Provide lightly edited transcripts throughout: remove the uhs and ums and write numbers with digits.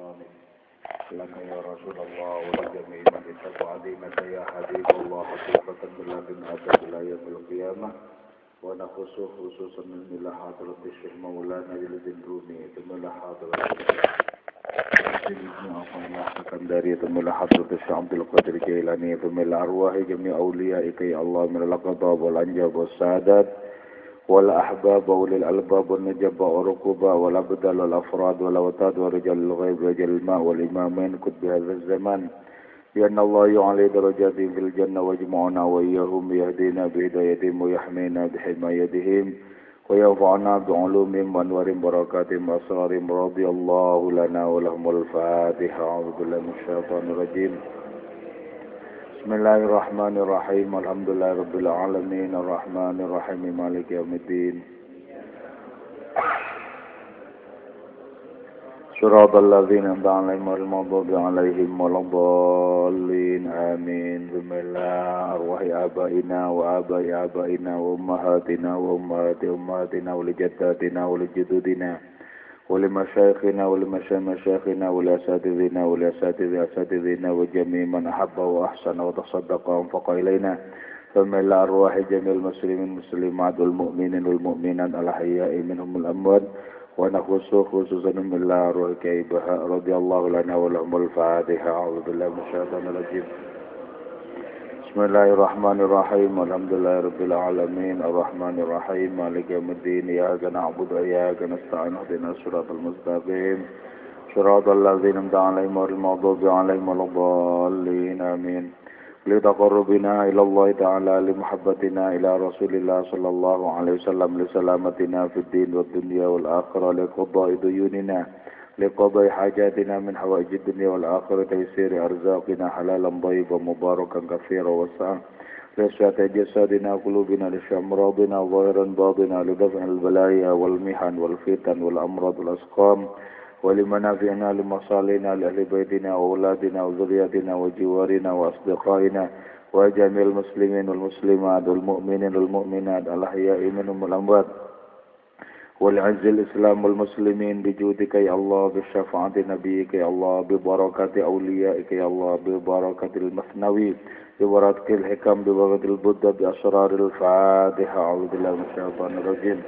الغفران لك يا رسول الله ولجميع من اتبع دينك يا حبيب الله خفيفة من لدن آدم إلى يوم القيامة ونخصه خصوصا من إلى حضرة الشيخ مولانا جلد الرومي ثم إلى حضرة dari tumila hadratus Syekh Abdul Qadir Jailani tumila arwahi jami' awliyaika ya Allah min al-qadha wal anjab was sadat wal ahbab wal albab wan najaba wa rukuba wal abdal wal afrad wal awtad wa rijal al-ghaib wa rijal al-ma' wal imamain qutbi hadha az-zaman ya Allah yu'ali darajati fil jannah wa jma'una wa iyyahum yahdina bi hidayatihim wa yahmina bi himayatihim وينفعنا بعلومهم وانوار بركاتهم واسرارهم رضي الله لنا ولهم الفاتحة أعوذ بالله من الشيطان الرجيم بسم الله الرحمن الرحيم الحمد لله رب العالمين الرحمن الرحيم مالك يوم الدين صراط الذين أنعمت عليهم غير المغضوب عليهم ولا الضالين آمين بسم الله أرواح آبائنا وآباء آبائنا وأمهاتنا وأمهات أمهاتنا ولجداتنا ولجدودنا ولمشايخنا ولمشايخنا ولأساتذتنا ولأساتذتنا وجميع من أحب وأحسن وتصدق وأنفق إلينا ثم إلى أرواح جميع المسلمين والمسلمات والمؤمنين والمؤمنات الأحياء منهم الأموات ونخص خصوصا من الله روح كيبها رضي الله لنا ولهم الفاتحة أعوذ بالله من الشيطان الرجيم بسم الله الرحمن الرحيم الحمد لله رب العالمين الرحمن الرحيم مالك يوم الدين إياك نعبد وإياك نستعين اهدنا الصراط المستقيم صراط الذين أنعمت عليهم غير المغضوب عليهم ولا الضالين آمين لتقربنا إلى الله تعالى لمحبتنا إلى رسول الله صلى الله عليه وسلم لسلامتنا في الدين والدنيا والآخرة لقضاء ديوننا لقضاء حاجاتنا من حوائج الدنيا والآخرة تيسير أرزاقنا حلالا طيبا مباركا كثيرا وسعا لصحة جسدنا قلوبنا لشفاء أمراضنا ظاهرا باطنا لدفع البلايا والمحن والفتن والأمراض والأسقام ولمنافعنا لمصالحنا لأهل بيتنا وأولادنا وذرياتنا وجوارنا وأصدقائنا وجميع المسلمين والمسلمات والمؤمنين والمؤمنات الأحياء منهم والأموات ولعز الإسلام والمسلمين بجودك يا الله بشفاعة نبيك يا الله ببركة أوليائك يا الله ببركة المثنوي ببركة الحكم ببركة البدة بأسرار الفاتحة أعوذ بالله من الشيطان الرجيم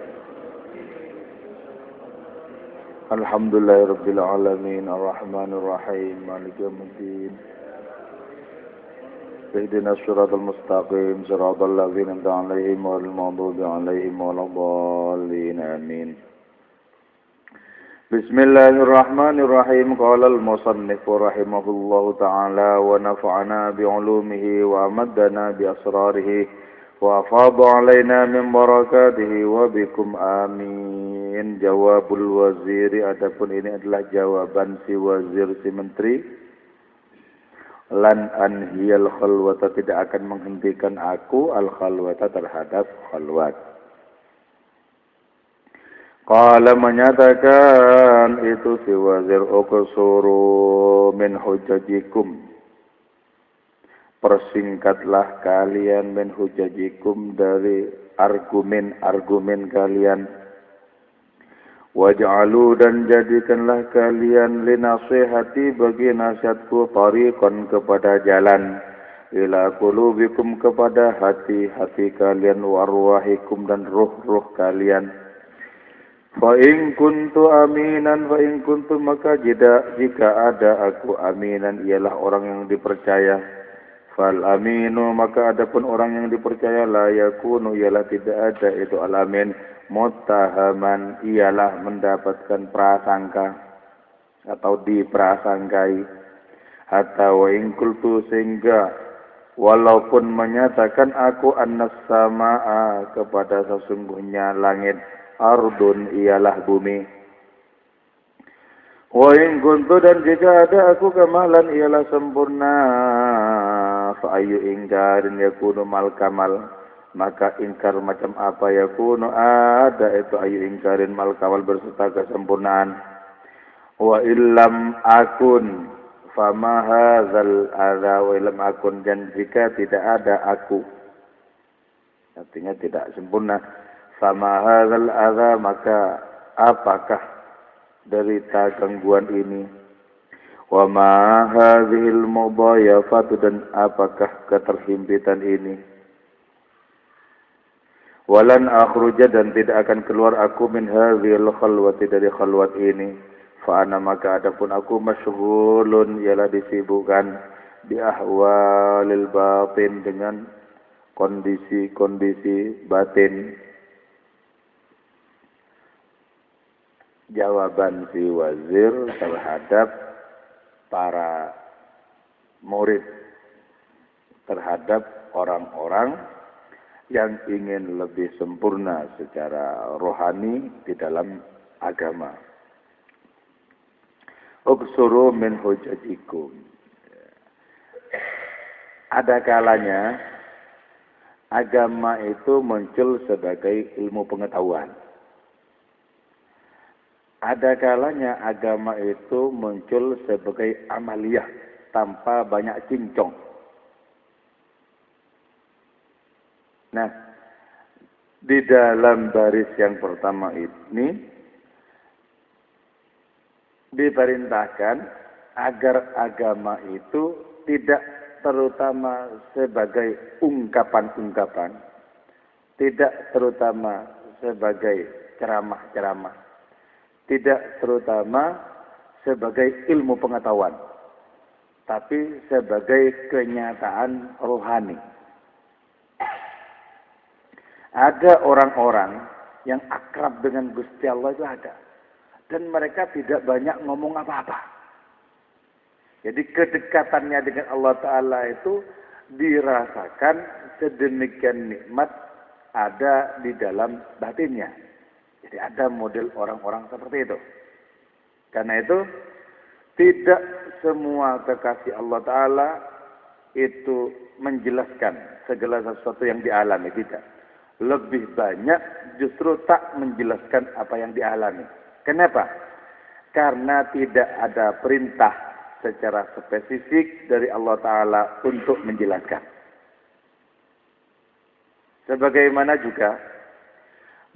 الحمد لله رب العالمين الرحمن الرحيم مالك يوم الدين اهدنا الصراط المستقيم صراط الذين أنعمت عليهم غير المغضوب عليهم ولا الضالين آمين بسم الله الرحمن الرحيم قال المصنف رحمه الله تعالى ونفعنا بعلومه وأمدنا بأسراره وأفاض علينا من بركاته وبكم آمين jawabul waziri adapun ini adalah jawaban si wazir si menteri lan anhiyal khalwata tidak akan menghentikan aku al khalwata terhadap khalwat. Qala menyatakan itu si wazir uqsuru min hujajikum persingkatlah kalian min hujajikum dari argumen kalian waj'alu dan jadikanlah kalian linasihati bagi nasihatku tariqan kepada jalan ila qulubikum kepada hati-hati kalian wa arwahikum dan ruh-ruh kalian fa in kuntu aminan fa in kuntu maka jika ada aku aminan ialah orang yang dipercaya fal aminu maka adapun orang yang dipercaya la yakunu ialah tidak ada itu al amin muttahaman ialah mendapatkan prasangka atau diprasangkai hatta wa in qultu sehingga walaupun menyatakan aku annas samaa kepada sesungguhnya langit ardun ialah bumi wa in kuntu dan jika ada aku kamalan ialah sempurna fa ayu ingkarin yakunu mal kamal maka ingkar macam apa yakunu ada itu ayu ingkarin mal kamal berserta kesempurnaan wa illam akun fama hadzal adza wa illam akun dan jika tidak ada aku artinya tidak sempurna fama hadzal adza maka apakah derita gangguan ini Wa ma hadhil mudayafatu, dan apakah keterhimpitan ini? Walan akhruja, dan tidak akan keluar aku min hadhil khalwati, dari khalwat ini. Fa ana, maka adapun aku masyghulun, ialah disibukkan bi ahwalil batin, dengan kondisi-kondisi batin. Jawaban si wazir terhadap para murid, terhadap orang-orang yang ingin lebih sempurna secara rohani di dalam agama. Uksuru min hujajikum. Ada kalanya agama itu muncul sebagai ilmu pengetahuan. Ada kalanya agama itu muncul sebagai amaliyah tanpa banyak cincong. Nah, di dalam baris yang pertama ini diperintahkan agar agama itu tidak terutama sebagai ungkapan-ungkapan, tidak terutama sebagai ceramah-ceramah, tidak terutama sebagai ilmu pengetahuan, tapi sebagai kenyataan rohani. Ada orang-orang yang akrab dengan Gusti Allah itu ada. Dan mereka tidak banyak ngomong apa-apa. Jadi kedekatannya dengan Allah Ta'ala itu dirasakan sedemikian nikmat ada di dalam batinnya. Jadi ada model orang-orang seperti itu. Karena itu tidak semua kekasih Allah Ta'ala itu menjelaskan segala sesuatu yang dialami, tidak. Lebih banyak justru tak menjelaskan apa yang dialami. Kenapa? Karena tidak ada perintah secara spesifik dari Allah Ta'ala untuk menjelaskan. Sebagaimana juga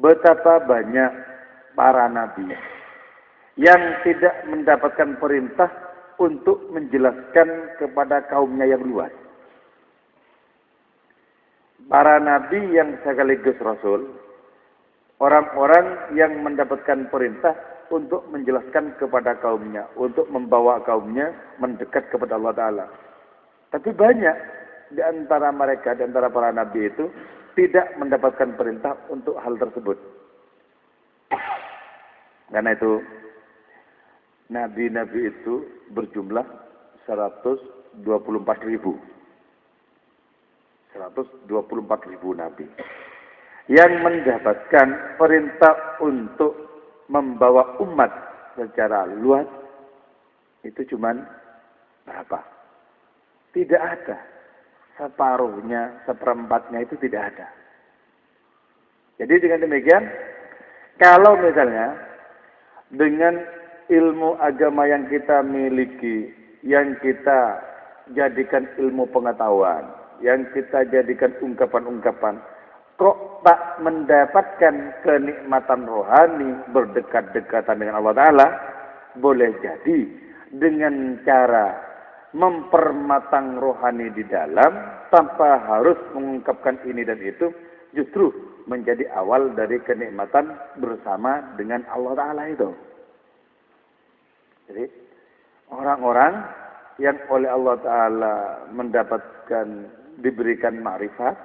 betapa banyak para nabi yang tidak mendapatkan perintah untuk menjelaskan kepada kaumnya yang luas. Para nabi yang sekaligus rasul, orang-orang yang mendapatkan perintah untuk menjelaskan kepada kaumnya, untuk membawa kaumnya mendekat kepada Allah Ta'ala. Tapi banyak di antara mereka, di antara para nabi itu tidak mendapatkan perintah untuk hal tersebut. Karena itu nabi-nabi itu berjumlah 124.000. 124.000 nabi yang mendapatkan perintah untuk membawa umat secara luas itu cuman berapa? Tidak ada. Separuhnya, seperempatnya itu tidak ada. Jadi dengan demikian, kalau misalnya dengan ilmu agama yang kita miliki, yang kita jadikan ilmu pengetahuan, yang kita jadikan ungkapan-ungkapan, kok tak mendapatkan kenikmatan rohani, berdekat-dekatan dengan Allah Ta'ala, boleh jadi dengan cara mempermatang rohani di dalam, tanpa harus mengungkapkan ini dan itu, justru menjadi awal dari kenikmatan bersama dengan Allah Ta'ala itu. Jadi, orang-orang yang oleh Allah Ta'ala mendapatkan, diberikan ma'rifat,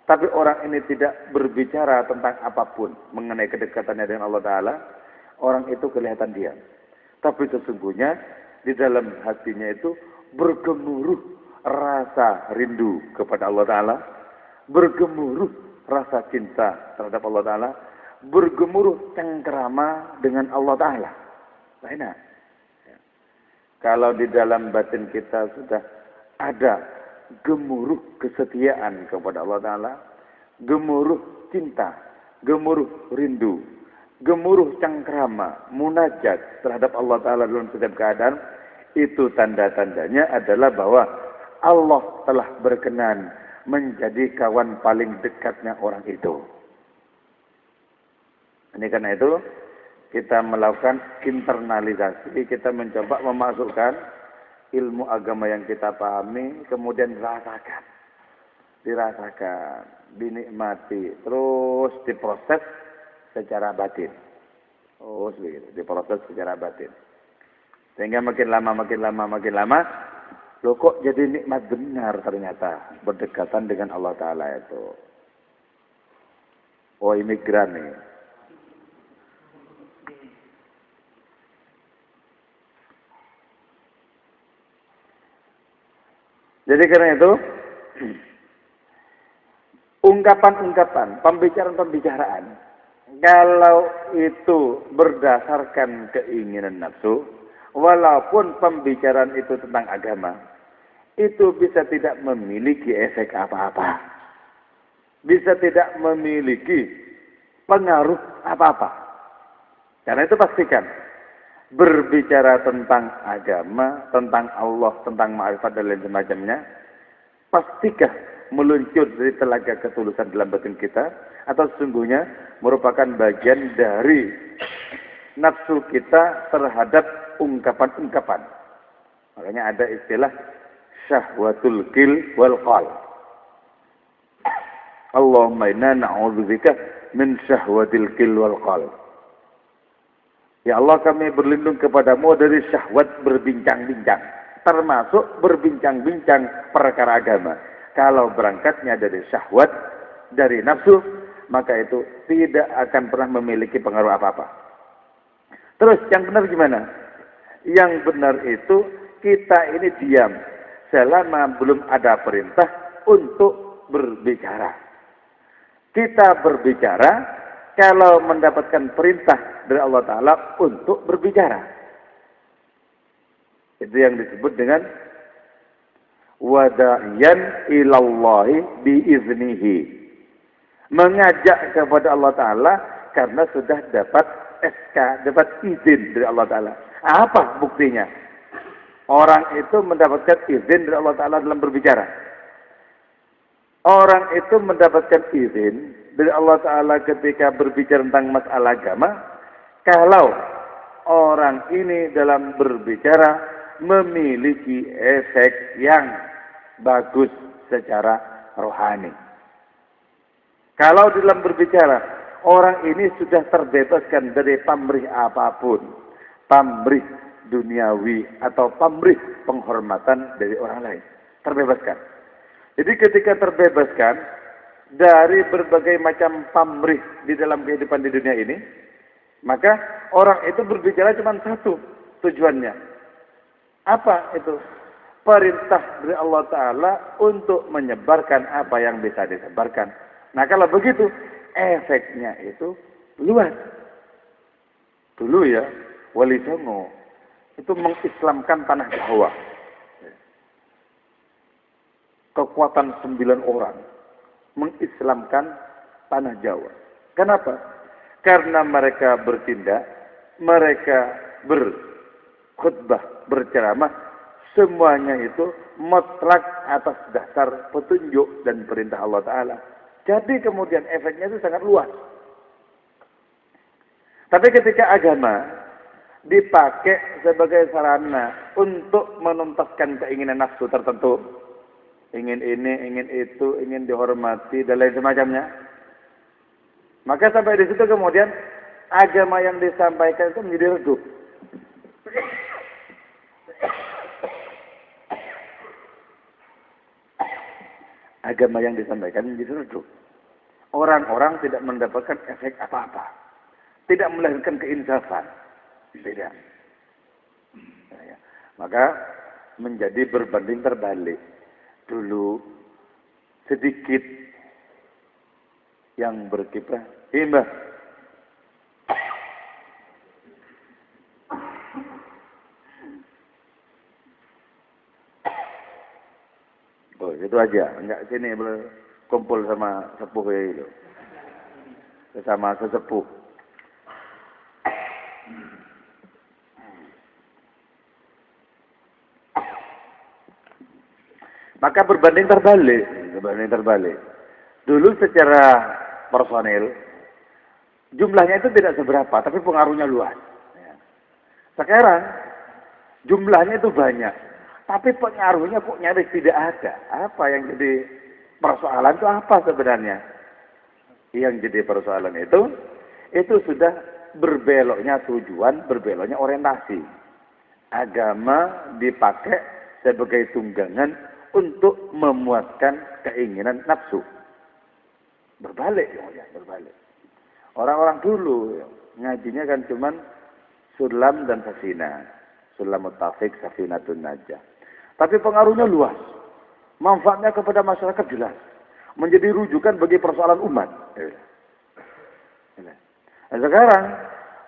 tapi orang ini tidak berbicara tentang apapun mengenai kedekatannya dengan Allah Ta'ala, orang itu kelihatan diam. Tapi sesungguhnya di dalam hatinya itu bergemuruh rasa rindu kepada Allah Ta'ala, bergemuruh rasa cinta terhadap Allah Ta'ala, bergemuruh cengkerama dengan Allah Ta'ala. Enak. Kalau di dalam batin kita sudah ada gemuruh kesetiaan kepada Allah Ta'ala, gemuruh cinta, gemuruh rindu, gemuruh cengkrama, munajat terhadap Allah Ta'ala dalam setiap keadaan, itu tanda-tandanya adalah bahwa Allah telah berkenan menjadi kawan paling dekatnya orang itu. Ini karena itu kita melakukan internalisasi, kita mencoba memasukkan ilmu agama yang kita pahami, kemudian dirasakan, dinikmati, terus diproses secara batin. Oh, begitu, diproses secara batin. Sehingga makin lama, loh kok jadi nikmat benar ternyata berdekatan dengan Allah Ta'ala itu. Oh, imigran nih. Jadi karena itu, ungkapan-ungkapan, pembicaraan-pembicaraan, kalau itu berdasarkan keinginan nafsu, walaupun pembicaraan itu tentang agama, itu bisa tidak memiliki efek apa-apa. Bisa tidak memiliki pengaruh apa-apa. Karena itu pastikan, berbicara tentang agama, tentang Allah, tentang ma'rifat dan lain semacamnya, pastikah meluncur dari telaga ketulusan dalam batin kita, atau sesungguhnya merupakan bagian dari nafsu kita terhadap ungkapan-ungkapan. Makanya ada istilah syahwatul qil wal qal. Allahumma inna na'udzubika min syahwatil qil wal qal. Ya Allah, kami berlindung kepadamu dari syahwat berbincang-bincang, termasuk berbincang-bincang perkara agama. Kalau berangkatnya dari syahwat, dari nafsu, maka itu tidak akan pernah memiliki pengaruh apa-apa. Terus yang benar gimana? Yang benar itu kita ini diam selama belum ada perintah untuk berbicara. Kita berbicara kalau mendapatkan perintah dari Allah Ta'ala untuk berbicara. Itu yang disebut dengan wada'iyan ilallahi biiznihi. Mengajak kepada Allah Ta'ala karena sudah dapat SK, dapat izin dari Allah Ta'ala. Apa buktinya? Orang itu mendapatkan izin dari Allah Ta'ala dalam berbicara. Orang itu mendapatkan izin dari Allah Ta'ala ketika berbicara tentang masalah agama, kalau orang ini dalam berbicara memiliki efek yang bagus secara rohani. Kalau dalam berbicara, orang ini sudah terbebaskan dari pamrih apapun, pamrih duniawi atau pamrih penghormatan dari orang lain. Terbebaskan. Jadi ketika terbebaskan dari berbagai macam pamrih di dalam kehidupan di dunia ini, maka orang itu berbicara cuma satu tujuannya. Apa itu? Perintah dari Allah Ta'ala untuk menyebarkan apa yang bisa disebarkan. Nah kalau begitu, efeknya itu luas. Dulu ya, Wali Songo itu mengislamkan tanah Jawa. Kekuatan 9 orang mengislamkan tanah Jawa. Kenapa? Karena mereka bertindak, mereka berkhutbah, berceramah, semuanya itu mutlak atas dasar petunjuk dan perintah Allah Ta'ala. Jadi kemudian efeknya itu sangat luas. Tapi ketika agama dipakai sebagai sarana untuk menuntaskan keinginan nafsu tertentu, ingin ini, ingin itu, ingin dihormati, dan lain semacamnya. Maka sampai di situ kemudian agama yang disampaikan itu menjadi redup. Agama yang disampaikan menjadi redup. Orang-orang tidak mendapatkan efek apa-apa. Tidak melahirkan keinsafan. Tidak. Maka menjadi berbanding terbalik. Dulu sedikit yang berkiprah, Mbah. Oh, itu aja. Enggak sini kumpul sama sepuh itu. Sama sesepuh. Maka berbanding terbalik. Dulu secara personil, jumlahnya itu tidak seberapa, tapi pengaruhnya luas. Sekarang, jumlahnya itu banyak, Tapi pengaruhnya kok nyaris tidak ada. Apa yang jadi persoalan itu apa sebenarnya? Yang jadi persoalan itu sudah berbeloknya tujuan, berbeloknya orientasi. Agama dipakai sebagai tunggangan untuk memuaskan keinginan nafsu. Berbalik ya, berbalik. Orang-orang dulu ngajinya kan cuman sulam dan safina. Sulam mutafiq, safinatun najah. Tapi pengaruhnya luas. Manfaatnya kepada masyarakat jelas. Menjadi rujukan bagi persoalan umat. Nah, sekarang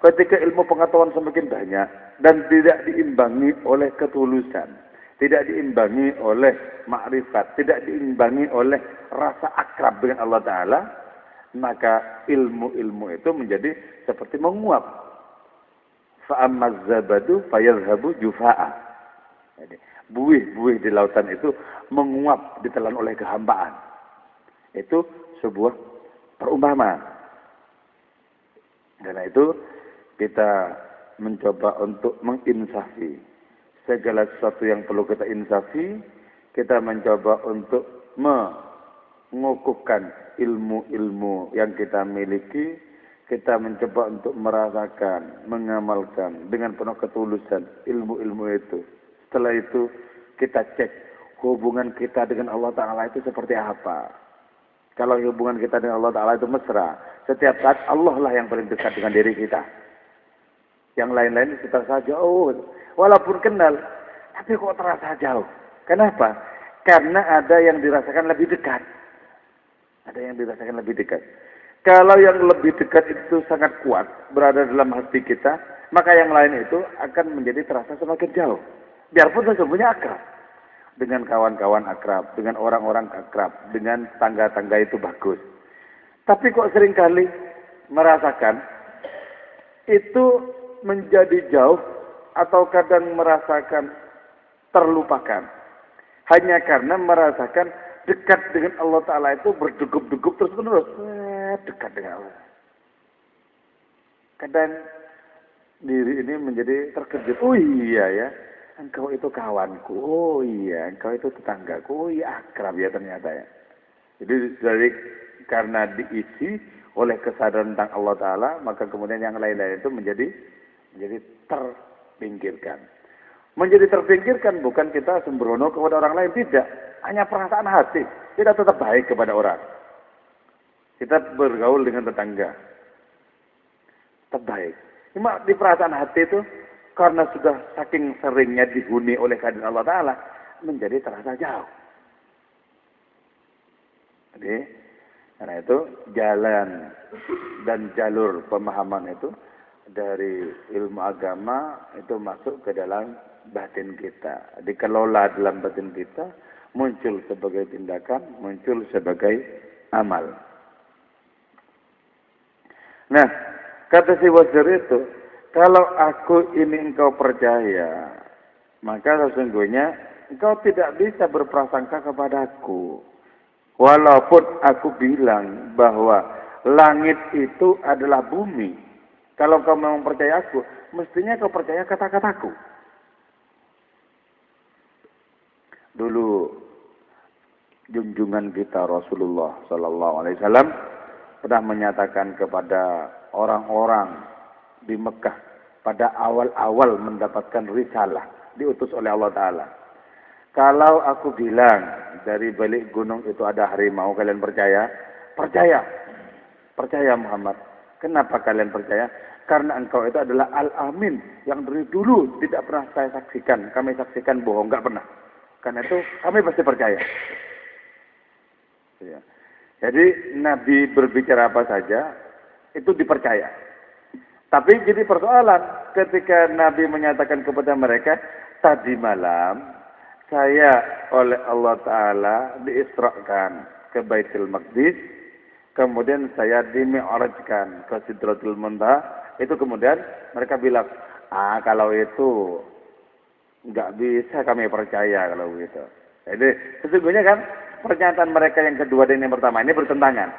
ketika ilmu pengetahuan semakin banyak dan tidak diimbangi oleh ketulusan, tidak diimbangi oleh makrifat, tidak diimbangi oleh rasa akrab dengan Allah Ta'ala, maka ilmu-ilmu itu menjadi seperti menguap. Fa'ammaz zabadu fayadhhabu jufa'a. Jadi, buih-buih di lautan itu menguap ditelan oleh kehampaan. Itu sebuah perumpamaan. Karena itu kita mencoba untuk menginsafi segala sesuatu yang perlu kita insafi. Kita mencoba untuk mengukuhkan ilmu-ilmu yang kita miliki. Kita mencoba untuk merasakan, mengamalkan dengan penuh ketulusan ilmu-ilmu itu. Setelah itu kita cek hubungan kita dengan Allah Ta'ala itu seperti apa. Kalau hubungan kita dengan Allah Ta'ala itu mesra, setiap saat Allah lah yang paling dekat dengan diri kita. Yang lain-lain kita terasa jauh. Walaupun kenal, tapi kok terasa jauh. Kenapa? Karena ada yang dirasakan lebih dekat. Ada yang dirasakan lebih dekat. Kalau yang lebih dekat itu sangat kuat, berada dalam hati kita, maka yang lain itu akan menjadi terasa semakin jauh. Biarpun sesungguhnya akrab. Dengan kawan-kawan akrab, dengan orang-orang akrab, dengan tangga-tangga itu bagus. Tapi kok seringkali merasakan itu menjadi jauh atau kadang merasakan terlupakan. Hanya karena merasakan dekat dengan Allah Ta'ala itu berdegup-degup terus-menerus. Dekat dengan Allah. Kadang diri ini menjadi terkejut. Oh iya ya. Engkau itu kawanku, oh iya, engkau itu tetanggaku, oh iya akrab ya ternyata ya. Jadi karena diisi oleh kesadaran tentang Allah Ta'ala, maka kemudian yang lain-lain itu menjadi terpinggirkan. Menjadi terpinggirkan bukan kita sembrono kepada orang lain, tidak. Hanya perasaan hati, kita tetap baik kepada orang. Kita bergaul dengan tetangga, tetap baik. Cuma di perasaan hati itu, karena sudah saking seringnya dihuni oleh kehadiran Allah Ta'ala, menjadi terasa jauh. Jadi, karena itu jalan dan jalur pemahaman itu dari ilmu agama itu masuk ke dalam batin kita. Dikelola dalam batin kita, muncul sebagai tindakan, muncul sebagai amal. Nah, kata si Wazir itu, kalau aku ini engkau percaya, maka sesungguhnya engkau tidak bisa berprasangka kepadaku. Walaupun aku bilang bahwa langit itu adalah bumi. Kalau kau memang percaya aku, mestinya kau percaya kata-kataku. Dulu junjungan kita Rasulullah Sallallahu Alaihi Wasallam pernah menyatakan kepada orang-orang di Mekah pada awal-awal mendapatkan risalah diutus oleh Allah Ta'ala. Kalau aku bilang dari balik gunung itu ada harimau, kalian percaya? Percaya. Percaya Muhammad. Kenapa kalian percaya? Karena engkau itu adalah Al-Amin yang dari dulu tidak pernah saya saksikan. Kami saksikan bohong, enggak pernah. Karena itu kami pasti percaya. Ya. Jadi Nabi berbicara apa saja itu dipercaya. Tapi jadi persoalan ketika Nabi menyatakan kepada mereka, tadi malam saya oleh Allah Ta'ala diisrakan ke Baitul Maqdis, kemudian saya dimi'rajkan ke Sidratul Muntaha. Itu kemudian mereka bilang, kalau itu nggak bisa kami percaya kalau begitu. Jadi sesungguhnya kan pernyataan mereka yang kedua dan yang pertama ini bertentangan.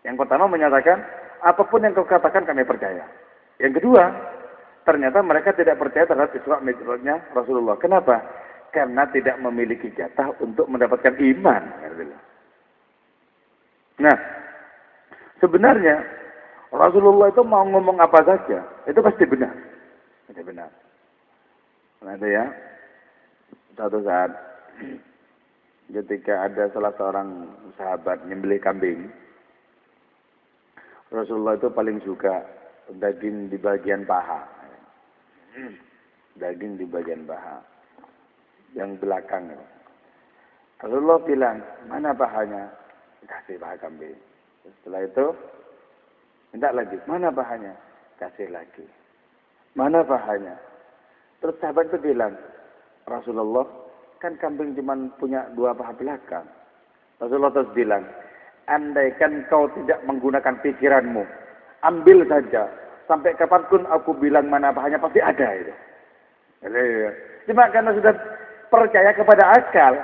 Yang pertama menyatakan, apapun yang kau katakan kami percaya. Yang kedua, ternyata mereka tidak percaya terhadap Isra Mi'rajnya Rasulullah. Kenapa? Karena tidak memiliki jatah untuk mendapatkan iman. Nah, sebenarnya Rasulullah itu mau ngomong apa saja, itu pasti benar. Pasti benar. Nah, itu ya, suatu saat ketika ada salah seorang sahabat nyembelih kambing, Rasulullah itu paling suka daging di bagian paha. Daging di bagian paha. Yang belakang. Rasulullah bilang, mana pahanya? Kasih paha kambing. Setelah itu, minta lagi, mana pahanya? Kasih lagi. Mana pahanya? Terus sahabat itu bilang, Rasulullah, kan kambing cuma punya 2 paha belakang. Rasulullah terus bilang, andaikan kau tidak menggunakan pikiranmu, ambil saja. Sampai kapanpun aku bilang mana pahanya, pasti ada itu. Cuma karena sudah percaya kepada akal,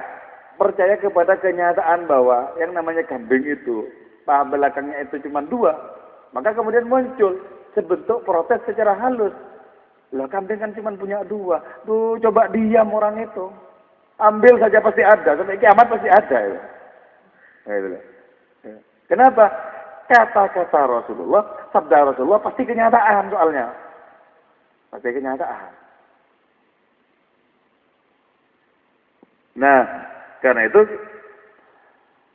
percaya kepada kenyataan bahwa yang namanya kambing itu, paha belakangnya itu cuma 2, maka kemudian muncul sebentuk protes secara halus. Lah kambing kan cuma punya 2. Tuh coba diam orang itu. Ambil saja pasti ada, sampai kiamat pasti ada. Ya. Kenapa? Kata-kata Rasulullah, sabda Rasulullah pasti kenyataan soalnya. Pasti kenyataan. Nah, karena itu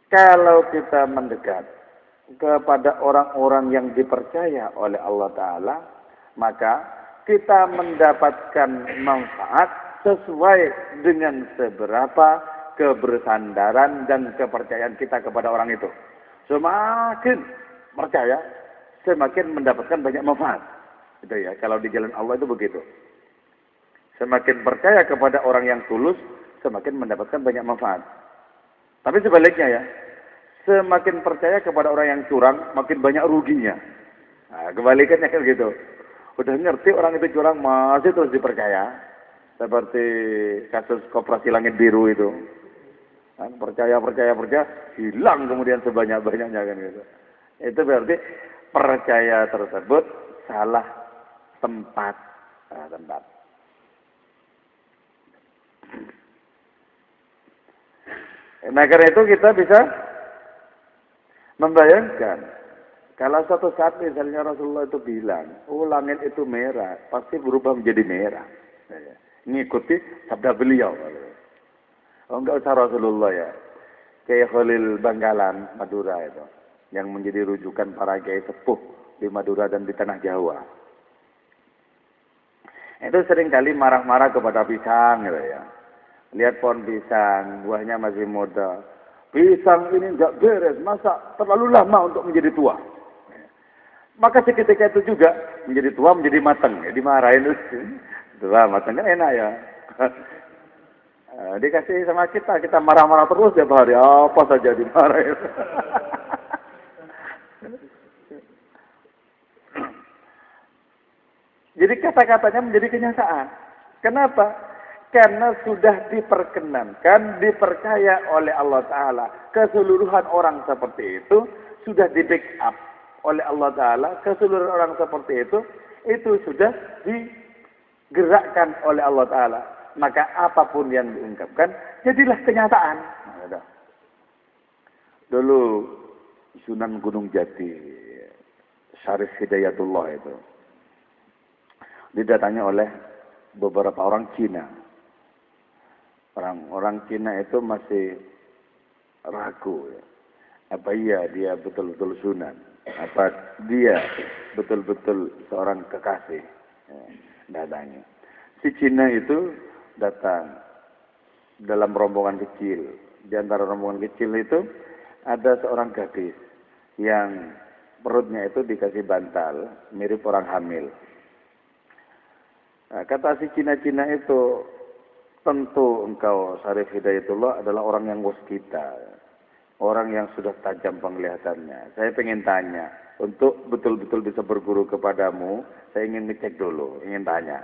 kalau kita mendekat kepada orang-orang yang dipercaya oleh Allah Ta'ala, maka kita mendapatkan manfaat sesuai dengan seberapa kebersandaran dan kepercayaan kita kepada orang itu. Semakin percaya, semakin mendapatkan banyak manfaat. Itu ya, kalau di jalan Allah itu begitu. Semakin percaya kepada orang yang tulus, semakin mendapatkan banyak manfaat. Tapi sebaliknya ya, semakin percaya kepada orang yang curang, makin banyak ruginya. Nah, kebalikannya kayak gitu. Udah ngerti orang itu curang, masih terus dipercaya. Seperti kasus koperasi langit biru itu. Kan, percaya, hilang kemudian sebanyak-banyaknya kan gitu. Itu berarti percaya tersebut salah tempat. Nah, karena itu kita bisa membayangkan kalau suatu saat misalnya Rasulullah itu bilang, oh langit itu merah, pasti berubah menjadi merah. Ngikuti sabda beliau. Oh, enggak usah Rasulullah ya. Kayak Khalil Bangkalan, Madura itu, yang menjadi rujukan para kiai sepuh di Madura dan di tanah Jawa. Itu seringkali marah-marah kepada pisang gitu ya. Lihat pohon pisang, buahnya masih muda. Pisang ini enggak beres, masa terlalu lama untuk menjadi tua. Maka seketika itu juga menjadi tua, menjadi matang. Ya, dimarahin. Tua, matang kan enak ya. Dikasih sama kita marah-marah terus tiap hari. Apa saja dimarahin. Jadi kata-katanya menjadi kenyataan. Kenapa? Karena sudah diperkenankan, dipercaya oleh Allah Ta'ala. Keseluruhan orang seperti itu sudah di backup oleh Allah Ta'ala. Keseluruhan orang seperti itu sudah digerakkan oleh Allah Ta'ala. Maka apapun yang diungkapkan, jadilah kenyataan. Nah, dulu Sunan Gunung Jati, Syarif Hidayatullah itu, didatangi oleh beberapa orang Cina. Orang Cina itu masih ragu ya. Apa iya dia betul-betul sunan? Apa dia betul-betul seorang kekasih? Datangnya. Si Cina itu datang dalam rombongan kecil. Di antara rombongan kecil itu ada seorang gadis yang perutnya itu dikasih bantal, mirip orang hamil. Nah, kata si Cina-Cina itu, tentu engkau Syarif Hidayatullah adalah orang yang waskita, orang yang sudah tajam penglihatannya. Saya pengen tanya, untuk betul-betul bisa berguru kepadamu, saya ingin ngecek dulu, ingin tanya.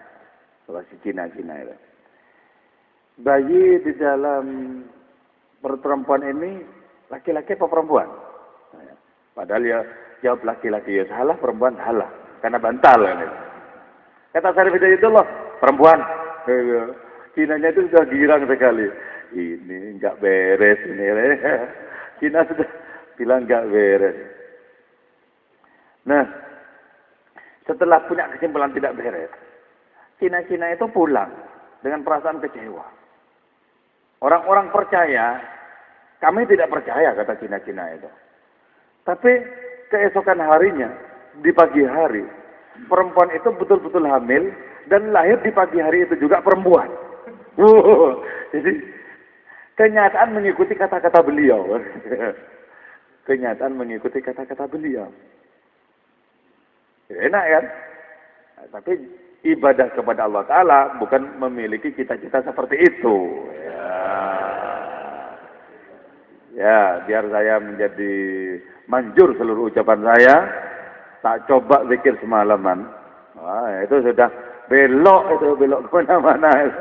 Kalau si Cina-Cina itu, bayi di dalam perut perempuan ini laki-laki apa perempuan? Padahal ya jawab laki-laki, ya salah, perempuan salah, karena bantal. Kata Syarif Hidayatullah, perempuan. Cinanya itu sudah girang sekali. Ini nggak beres ini. Cina sudah bilang nggak beres. Nah, setelah punya kesimpulan tidak beres, Cina-Cina itu pulang dengan perasaan kecewa. Orang-orang percaya, kami tidak percaya kata Cina-Cina itu. Tapi keesokan harinya, di pagi hari, perempuan itu betul-betul hamil dan lahir di pagi hari itu juga perempuan. Jadi kenyataan mengikuti kata-kata beliau. Kenyataan mengikuti kata-kata beliau. Enak kan? Nah, tapi ibadah kepada Allah Ta'ala bukan memiliki cita-cita seperti itu. Ya, biar saya menjadi manjur seluruh ucapan saya, tak coba zikir semalaman. Wah, itu sudah belok kemana-mana.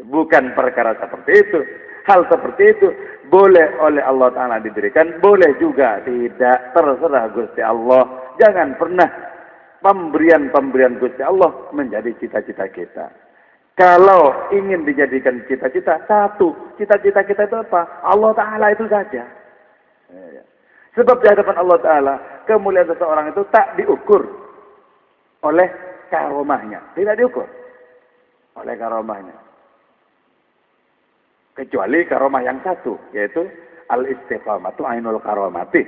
Bukan perkara seperti itu. Hal seperti itu boleh oleh Allah Ta'ala diberikan, boleh juga tidak, terserah Gusti Allah. Jangan pernah pemberian Gusti Allah menjadi cita-cita kita. Kalau ingin dijadikan cita-cita, satu, cita-cita kita itu apa? Allah Ta'ala itu saja. Sebab di hadapan Allah Ta'ala, kemuliaan seseorang itu tak diukur oleh karomahnya. Tidak diukur oleh karomahnya. Kecuali karomah yang satu, yaitu al-istiqamatu ainul karomati.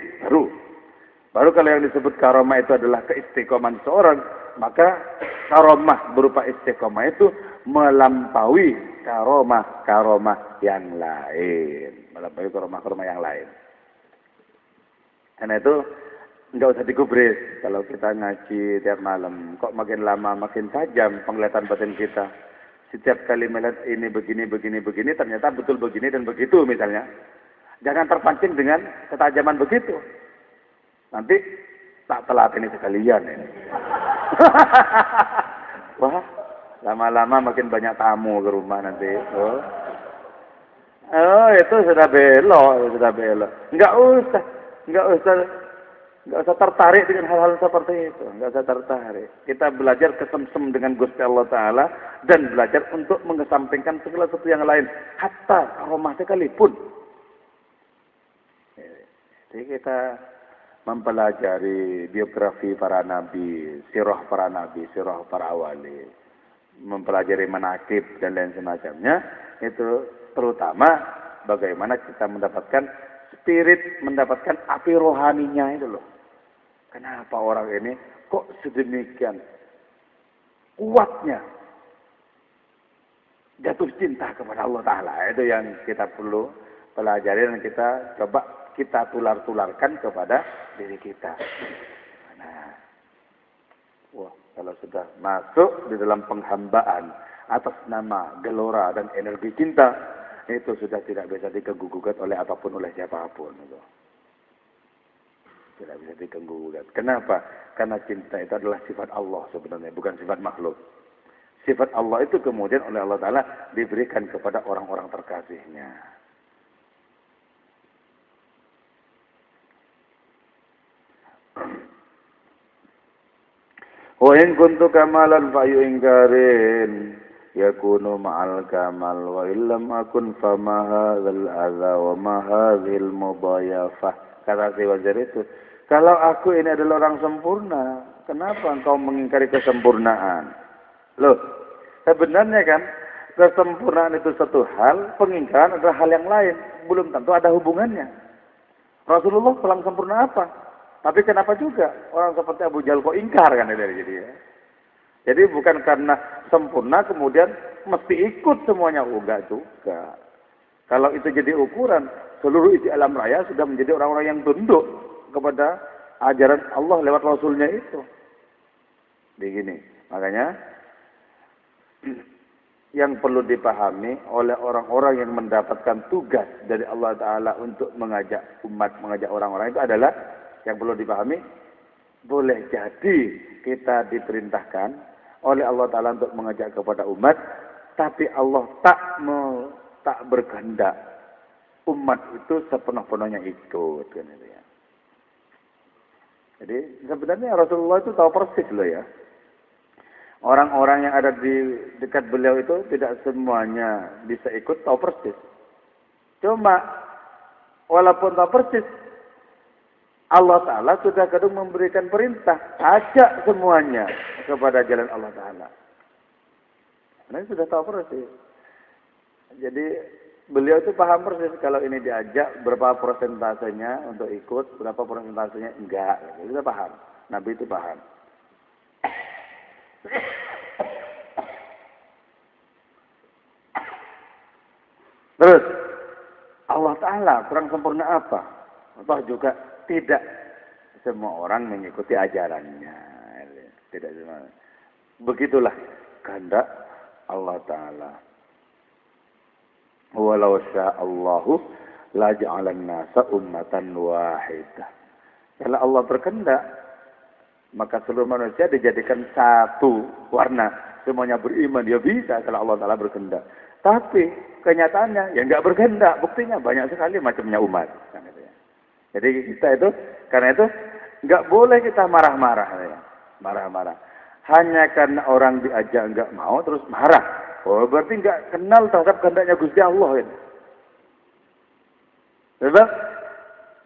Baru kalau yang disebut karomah itu adalah keistiqomahan seseorang, maka karomah berupa istiqomah itu melampaui karomah yang lain. Melampaui karomah yang lain. Karena itu nggak usah digubris kalau kita ngaji tiap malam. Kok makin lama makin tajam penglihatan batin kita. Setiap kali melihat ini begini, ternyata betul begini dan begitu misalnya. Jangan terpancing dengan ketajaman begitu. Nanti tak telat ini sekalian ini. Wah, lama-lama makin banyak tamu ke rumah nanti. Oh, itu sudah belok. Enggak usah tertarik dengan hal-hal seperti itu. Enggak usah tertarik. Kita belajar kesemsem dengan Gusti Allah Ta'ala dan belajar untuk mengesampingkan segala sesuatu yang lain. Hatta karomah sekalipun. Jadi kita mempelajari biografi para nabi, sirah para wali, mempelajari manaqib dan lain semacamnya, itu terutama bagaimana kita mendapatkan spirit, mendapatkan api rohaninya itu loh. Kenapa orang ini kok sedemikian kuatnya jatuh cinta kepada Allah Ta'ala. Itu yang kita perlu pelajari dan kita tular-tularkan kepada diri kita. Nah, kalau sudah masuk di dalam penghambaan atas nama gelora dan energi cinta, itu sudah tidak bisa diganggu-gugat oleh apapun, oleh siapapun. Itu. Tidak bisa diganggu-gugat. Kenapa? Karena cinta itu adalah sifat Allah sebenarnya, bukan sifat makhluk. Sifat Allah itu kemudian oleh Allah Ta'ala diberikan kepada orang-orang terkasihnya. Wa in kuntu kamalan fa ingkarin yakunu ma'al kamal wa illam akun fa ma hadzal adza wa ma hadzal mudayafah. Kata si Wajar itu, kalau aku ini adalah orang sempurna, kenapa engkau mengingkari kesempurnaan? Loh, sebenarnya kan kesempurnaan itu satu hal, pengingkaran adalah hal yang lain, belum tentu ada hubungannya. Rasulullah kurang sempurna apa? Tapi kenapa juga orang seperti Abu Jahal kok ingkar kan dari jadi ya? Jadi bukan karena sempurna kemudian mesti ikut semuanya, enggak juga. Kalau itu jadi ukuran, seluruh isi alam raya sudah menjadi orang-orang yang tunduk kepada ajaran Allah lewat Rasulnya itu. Begini, makanya yang perlu dipahami oleh orang-orang yang mendapatkan tugas dari Allah Ta'ala untuk mengajak umat, mengajak orang-orang itu adalah yang perlu dipahami, boleh jadi kita diperintahkan oleh Allah Ta'ala untuk mengajak kepada umat, tapi Allah tak berkehendak umat itu sepenuh-penuhnya ikut. Kan, ya. Jadi sebenarnya Rasulullah itu tahu persis loh ya. Orang-orang yang ada di dekat beliau itu tidak semuanya bisa ikut tahu persis. Cuma walaupun tahu persis, Allah Ta'ala sudah kadang memberikan perintah, ajak semuanya kepada jalan Allah Ta'ala. Nah, sudah tahu persis. Jadi beliau itu paham persis kalau ini diajak berapa persentasenya untuk ikut, berapa persentasenya enggak. Itu paham. Nabi itu paham. Terus Allah Ta'ala kurang sempurna apa? Atau juga tidak semua orang mengikuti ajarannya. Tidak semua. Begitulah kehendak Allah Ta'ala. Walau sya'allahu la ja'alan nasa ummatan wahidah. Kalau Allah berkehendak, maka seluruh manusia dijadikan satu warna. Semuanya beriman, dia bisa kalau Allah Ta'ala berkehendak. Tapi kenyataannya ya enggak berkehendak. Buktinya banyak sekali macamnya umat. Jadi kita itu, karena itu enggak boleh kita marah-marah. Ya. Marah-marah. Hanya karena orang diajak enggak mau terus marah. Oh, berarti enggak kenal terhadap kehendaknya Gusti Allah. Ya. Sebab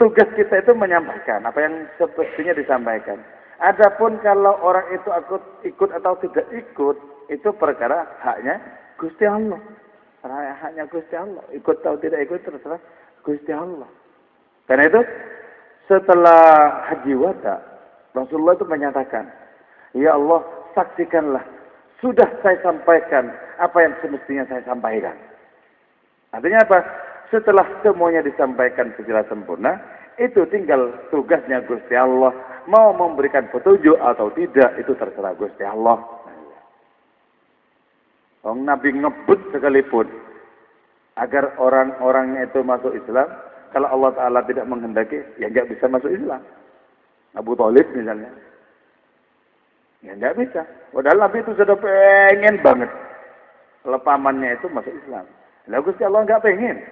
tugas kita itu menyampaikan apa yang semestinya disampaikan. Adapun kalau orang itu ikut atau tidak ikut, itu perkara haknya Gusti Allah. Haknya Gusti Allah. Ikut atau tidak ikut terserah Gusti Allah. Karena itu setelah haji wada, Rasulullah itu menyatakan, ya Allah, saksikanlah, sudah saya sampaikan apa yang semestinya saya sampaikan. Artinya apa? Setelah semuanya disampaikan secara sempurna, itu tinggal tugasnya Gusti Allah. Mau memberikan petunjuk atau tidak, itu terserah Gusti Allah. Nabi ngebut sekalipun agar orang-orangnya itu masuk Islam. Kalau Allah Ta'ala tidak menghendaki, ya nggak bisa masuk Islam. Abu Thalib misalnya. Ya nggak bisa. Padahal Nabi itu sudah pengen banget. Kalau pamannya itu masuk Islam. Nah Gusti Allah nggak pengen.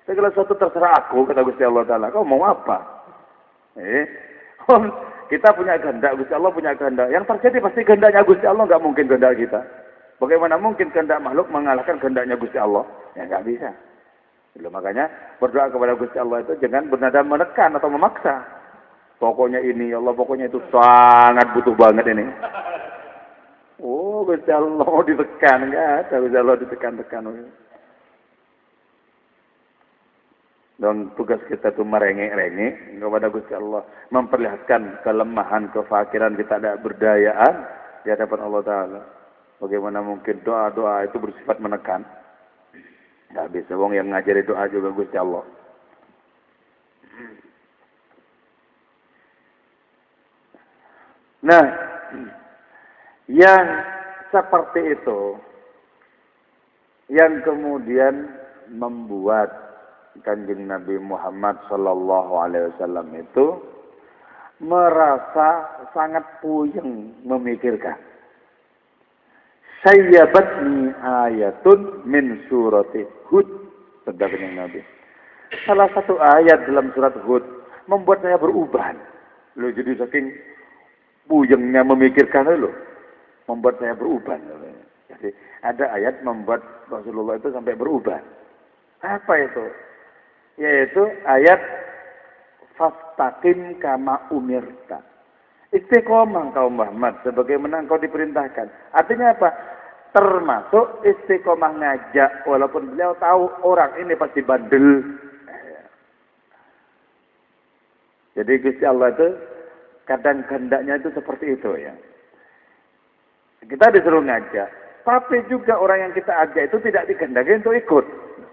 Segala sesuatu terserah aku, kata Gusti Allah Ta'ala. Kau mau apa? Kita punya kehendak, Gusti Allah punya kehendak. Yang terjadi pasti kehendaknya Gusti Allah, nggak mungkin kehendak kita. Bagaimana mungkin kehendak makhluk mengalahkan kehendaknya Gusti Allah? Ya nggak bisa. Makanya berdoa kepada Gusti Allah itu jangan bernada menekan atau memaksa. Pokoknya ini, ya Allah, pokoknya itu sangat butuh banget ini. Oh, Gusti Allah mau ditekan, enggak ada Gusti Allah ditekan-tekan. Dan tugas kita itu merengek-rengek kepada Gusti Allah, memperlihatkan kelemahan, kefakiran kita, ada berdayaan di hadapan Allah Ta'ala. Bagaimana mungkin doa-doa itu bersifat menekan? Nggak bisa, wong yang ngajari doa juga Gusti Allah. Nah, yang seperti itu, yang kemudian membuat Kanjeng Nabi Muhammad Sallallahu Alaihi Wasallam itu merasa sangat puyeng memikirkan. Sayyabatni ayatun min surati Hud, sabda Kanjeng Nabi. Salah satu ayat dalam surat Hud membuat saya berubah. Loh, jadi saking puyengnya memikirkan loh, membuat saya berubah. Jadi ada ayat membuat Rasulullah itu sampai berubah. Apa itu? Yaitu ayat fastaqim kama umirta. Istiqomah kaum Muhammad sebagaimana engkau diperintahkan. Artinya apa? Termasuk istiqomah ngajak, walaupun beliau tahu orang ini pasti bandel. Jadi Gusti Allah itu kadang kehendaknya itu seperti itu ya. Kita disuruh ngajak, tapi juga orang yang kita ajak itu tidak dikehendaki untuk ikut.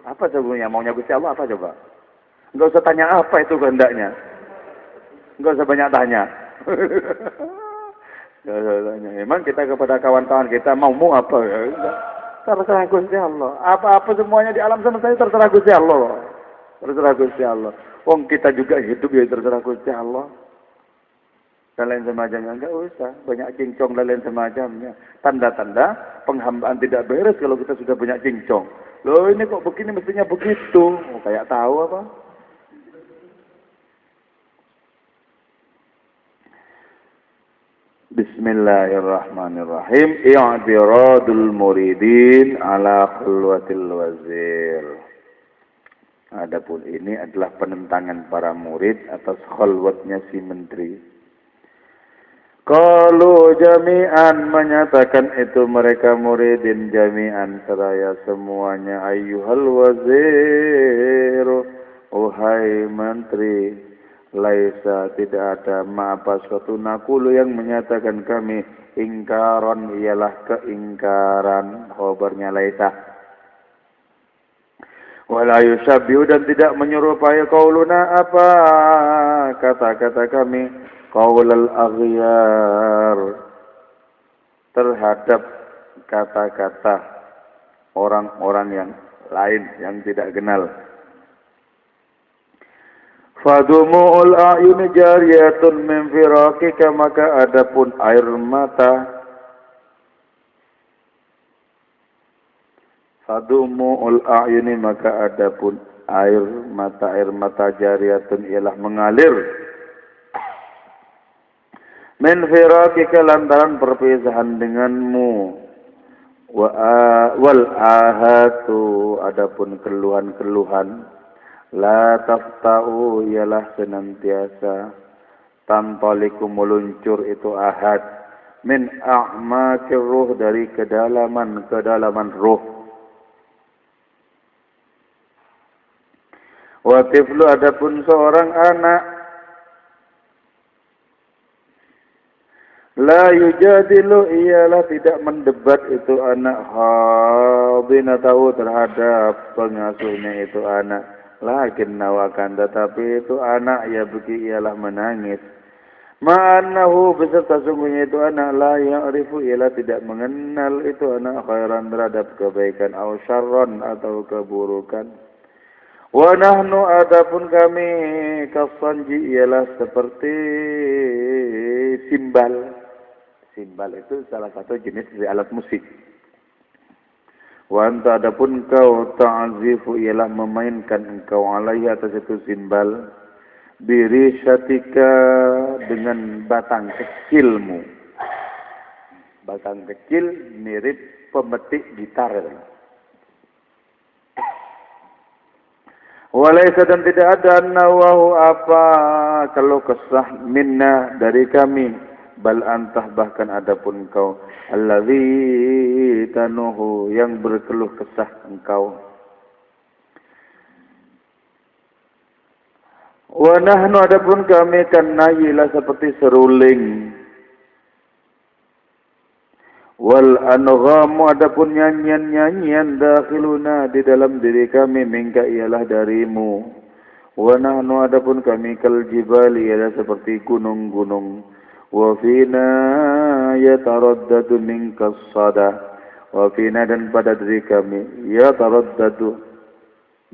Apa sebenarnya maunya Gusti Allah apa coba? Enggak usah tanya apa itu kehendaknya. Enggak usah banyak tanya. Memang kita kepada kawan-kawan kita mau apa? Terserah Gusti Allah. Apa-apa semuanya di alam semesta itu terserah Gusti Allah. Terserah Gusti Allah. Wong kita juga hidup ya terserah Gusti Allah. Dan lain semacamnya enggak usah banyak cincong dan lain semacamnya. Tanda-tanda penghambaan tidak beres kalau kita sudah banyak cincong. Loh ini kok begini mestinya begitu. Kayak tahu apa? Bismillahirrahmanirrahim. I'tiradul muridin ala khulwatil wazir. Adapun ini adalah penentangan para murid atas khalwatnya si menteri. Qalu jami'an, menyatakan itu mereka muridin jami'an seraya semuanya, ayyuhal wazir, wahai menteri, laisa tidak ada apa suatu nakulu yang menyatakan kami, ingkaron ialah keingkaran, khabarnya laisa. Wala yusabbihu, dan tidak menyerupai qauluna apa kata-kata kami, qaulal aghyar, terhadap kata-kata orang-orang yang lain yang tidak kenal. Fadumu'ul a'yuni jariyatun min firaqika, maka adapun air mata, fadumu'ul a'yuni, maka adapun air mata jariyatun ialah mengalir, min firaqika, lantaran perpisahan denganmu, wal ahatu, adapun keluhan-keluhan, la tafta'u ialah senantiasa, tantaliku meluncur itu ahad, min a'makir ruh, dari kedalaman ruh. Wa tiflu, adapun seorang anak, la yujadilu ialah tidak mendebat itu anak, hadinatahu, terhadap pengasuhnya itu anak, lakin nawakan, tetapi itu anak ya beki ialah menangis, ma'annahu, beserta sungguhnya itu anak, la ya'rifu ialah tidak mengenal itu anak, khairan, terhadap kebaikan, au syarran, atau keburukan. Wa nahnu, adapun kami, kasanji ialah seperti simbal. Simbal itu salah satu jenis dari alat musik. Wa anta, adapun kau, ta'zifu ialah memainkan engkau, alaihi, atas itu simbal, birisyatika, dengan batang kecilmu. Batang kecil mirip pemetik gitar. Walaysa, dan tidak ada, nawahu apa kalau kesah, minna, dari kami, bal antah, bahkan adapun kau, allazi tanuhu, yang berkeluh kesah engkau. Wa nahnu, adapun kami, kan nayilah seperti seruling. Wal anghamu, adapun nyanyian-nyanyian, dakhiluna, di dalam diri kami, minka ialah darimu. Wa nahnu, adapun kami, kal jibali, ialah seperti gunung-gunung. Wa fina yataraddadu minkas sada, wa fina, dan pada diri kami, yataraddadu,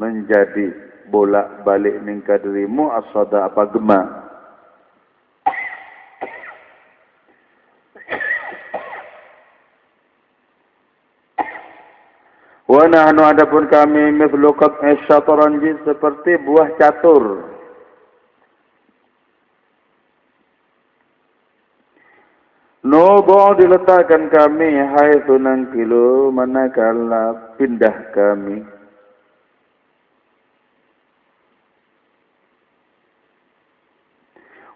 menjadi bolak-balik, minka dirimu, as-sada, apa gema. Wa nahnu, adapun kami, mithlu qat'i syatranji, seperti buah catur. Nubu, diletakkan kami, haitsu nangkilu, manakala pindah kami.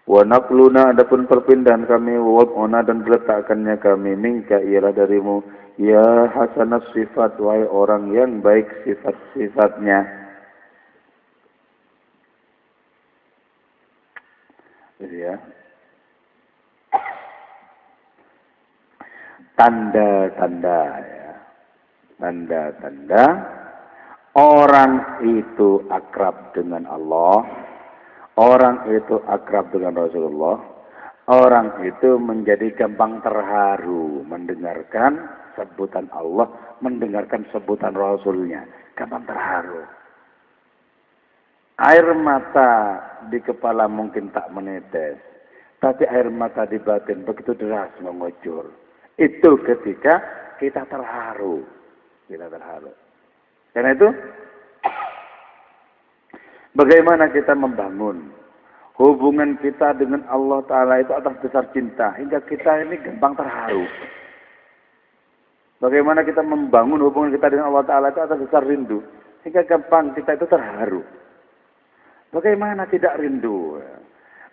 Wa naqluna, adapun perpindahan kami, wad'una, dan diletakkannya kami, minka ialah darimu, ya hasanat sifat, wahai orang yang baik sifat-sifatnya. Ya. Tanda-tanda, ya. Tanda-tanda orang itu akrab dengan Allah, orang itu akrab dengan Rasulullah, orang itu menjadi gampang terharu mendengarkan sebutan Allah, mendengarkan sebutan Rasulnya, gampang terharu. Air mata di kepala mungkin tak menetes, tapi air mata di batin begitu deras mengucur. Itu ketika kita terharu. Kita terharu. Karena itu, bagaimana kita membangun Hubungan kita dengan Allah Ta'ala itu atas dasar cinta. Hingga kita ini gampang terharu. Bagaimana kita membangun hubungan kita dengan Allah Ta'ala itu atas dasar rindu. Hingga gampang kita itu terharu. Bagaimana tidak rindu?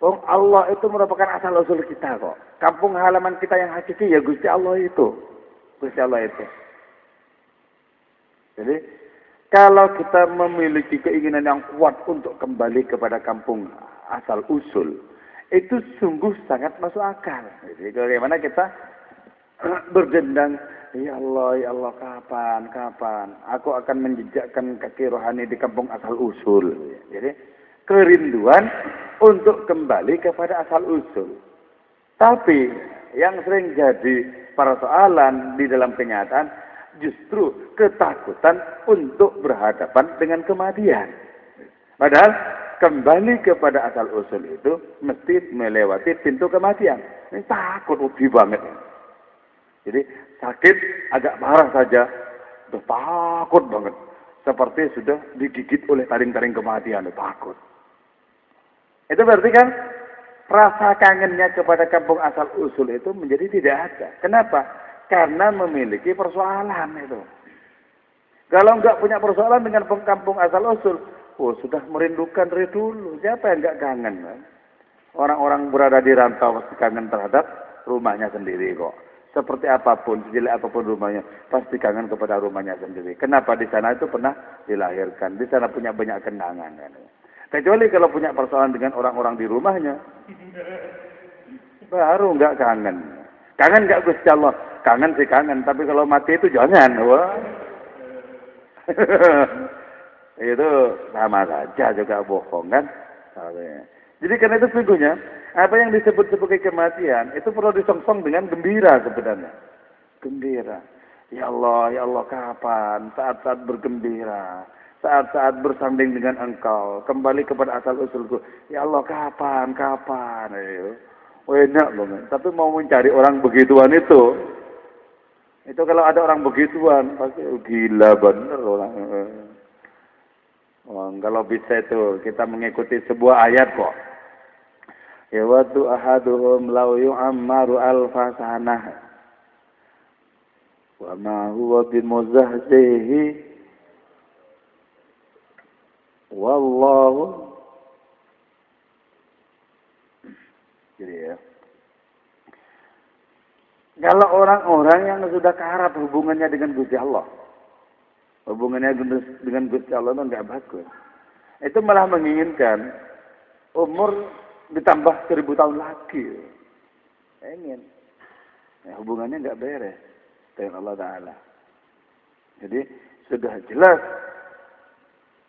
Oh, Allah itu merupakan asal-usul kita kok. Kampung halaman kita yang hakiki ya Gusti Allah itu. Gusti Allah itu. Jadi, kalau kita memiliki keinginan yang kuat untuk kembali kepada kampung asal-usul, itu sungguh sangat masuk akal. Jadi, bagaimana kita berdendang, ya Allah, kapan aku akan menjejakkan kaki rohani di kampung asal-usul. Jadi, kerinduan untuk kembali kepada asal-usul. Tapi, yang sering jadi persoalan di dalam kenyataan, justru ketakutan untuk berhadapan dengan kematian. Padahal kembali kepada asal-usul itu mesti melewati pintu kematian. Ini takut, ubi banget. Jadi sakit agak parah saja, udah takut banget. Seperti sudah digigit oleh taring-taring kematian, takut. Itu berarti kan rasa kangennya kepada kampung asal-usul itu menjadi tidak ada. Kenapa? Karena memiliki persoalan itu. Kalau nggak punya persoalan dengan kampung asal-usul, sudah merindukan dari dulu. Siapa yang nggak kangen? Kan? Orang-orang berada di rantau pasti kangen terhadap rumahnya sendiri kok. Seperti apapun, sejelek apapun rumahnya, pasti kangen kepada rumahnya sendiri. Kenapa? Di sana itu pernah dilahirkan. Di sana punya banyak kenangan. Kan? Kecuali kalau punya persoalan dengan orang-orang di rumahnya, baru nggak kangen. Kangen nggak Gusti Allah? Kangen sih kangen, tapi kalau mati itu jangan. Wah. Itu sama saja juga bohong kan. Jadi karena itu sesungguhnya apa yang disebut sebagai kematian itu perlu disongsong dengan gembira sebenarnya. Gembira. Ya Allah kapan saat-saat bergembira, saat-saat bersanding dengan Engkau, kembali kepada asal usulku. Ya Allah kapan. Ayo. Enak banget. Tapi mau mencari orang begituan itu kalau ada orang begituan pasti gila bener orang. Kalau bisa itu kita mengikuti sebuah ayat kok. Ya wadu ahaduhum law yu'ammaru alfa sanah wa ma huwa bimuzahzihi wallahu. Jadi ya. Kalau orang-orang yang sudah karat hubungannya dengan Gusti Allah, hubungannya dengan Gusti Allah itu enggak bagus. Itu malah menginginkan umur ditambah 1000 tahun lagi. Ingin. Hubungannya enggak beres dengan Allah Ta'ala. Jadi sudah jelas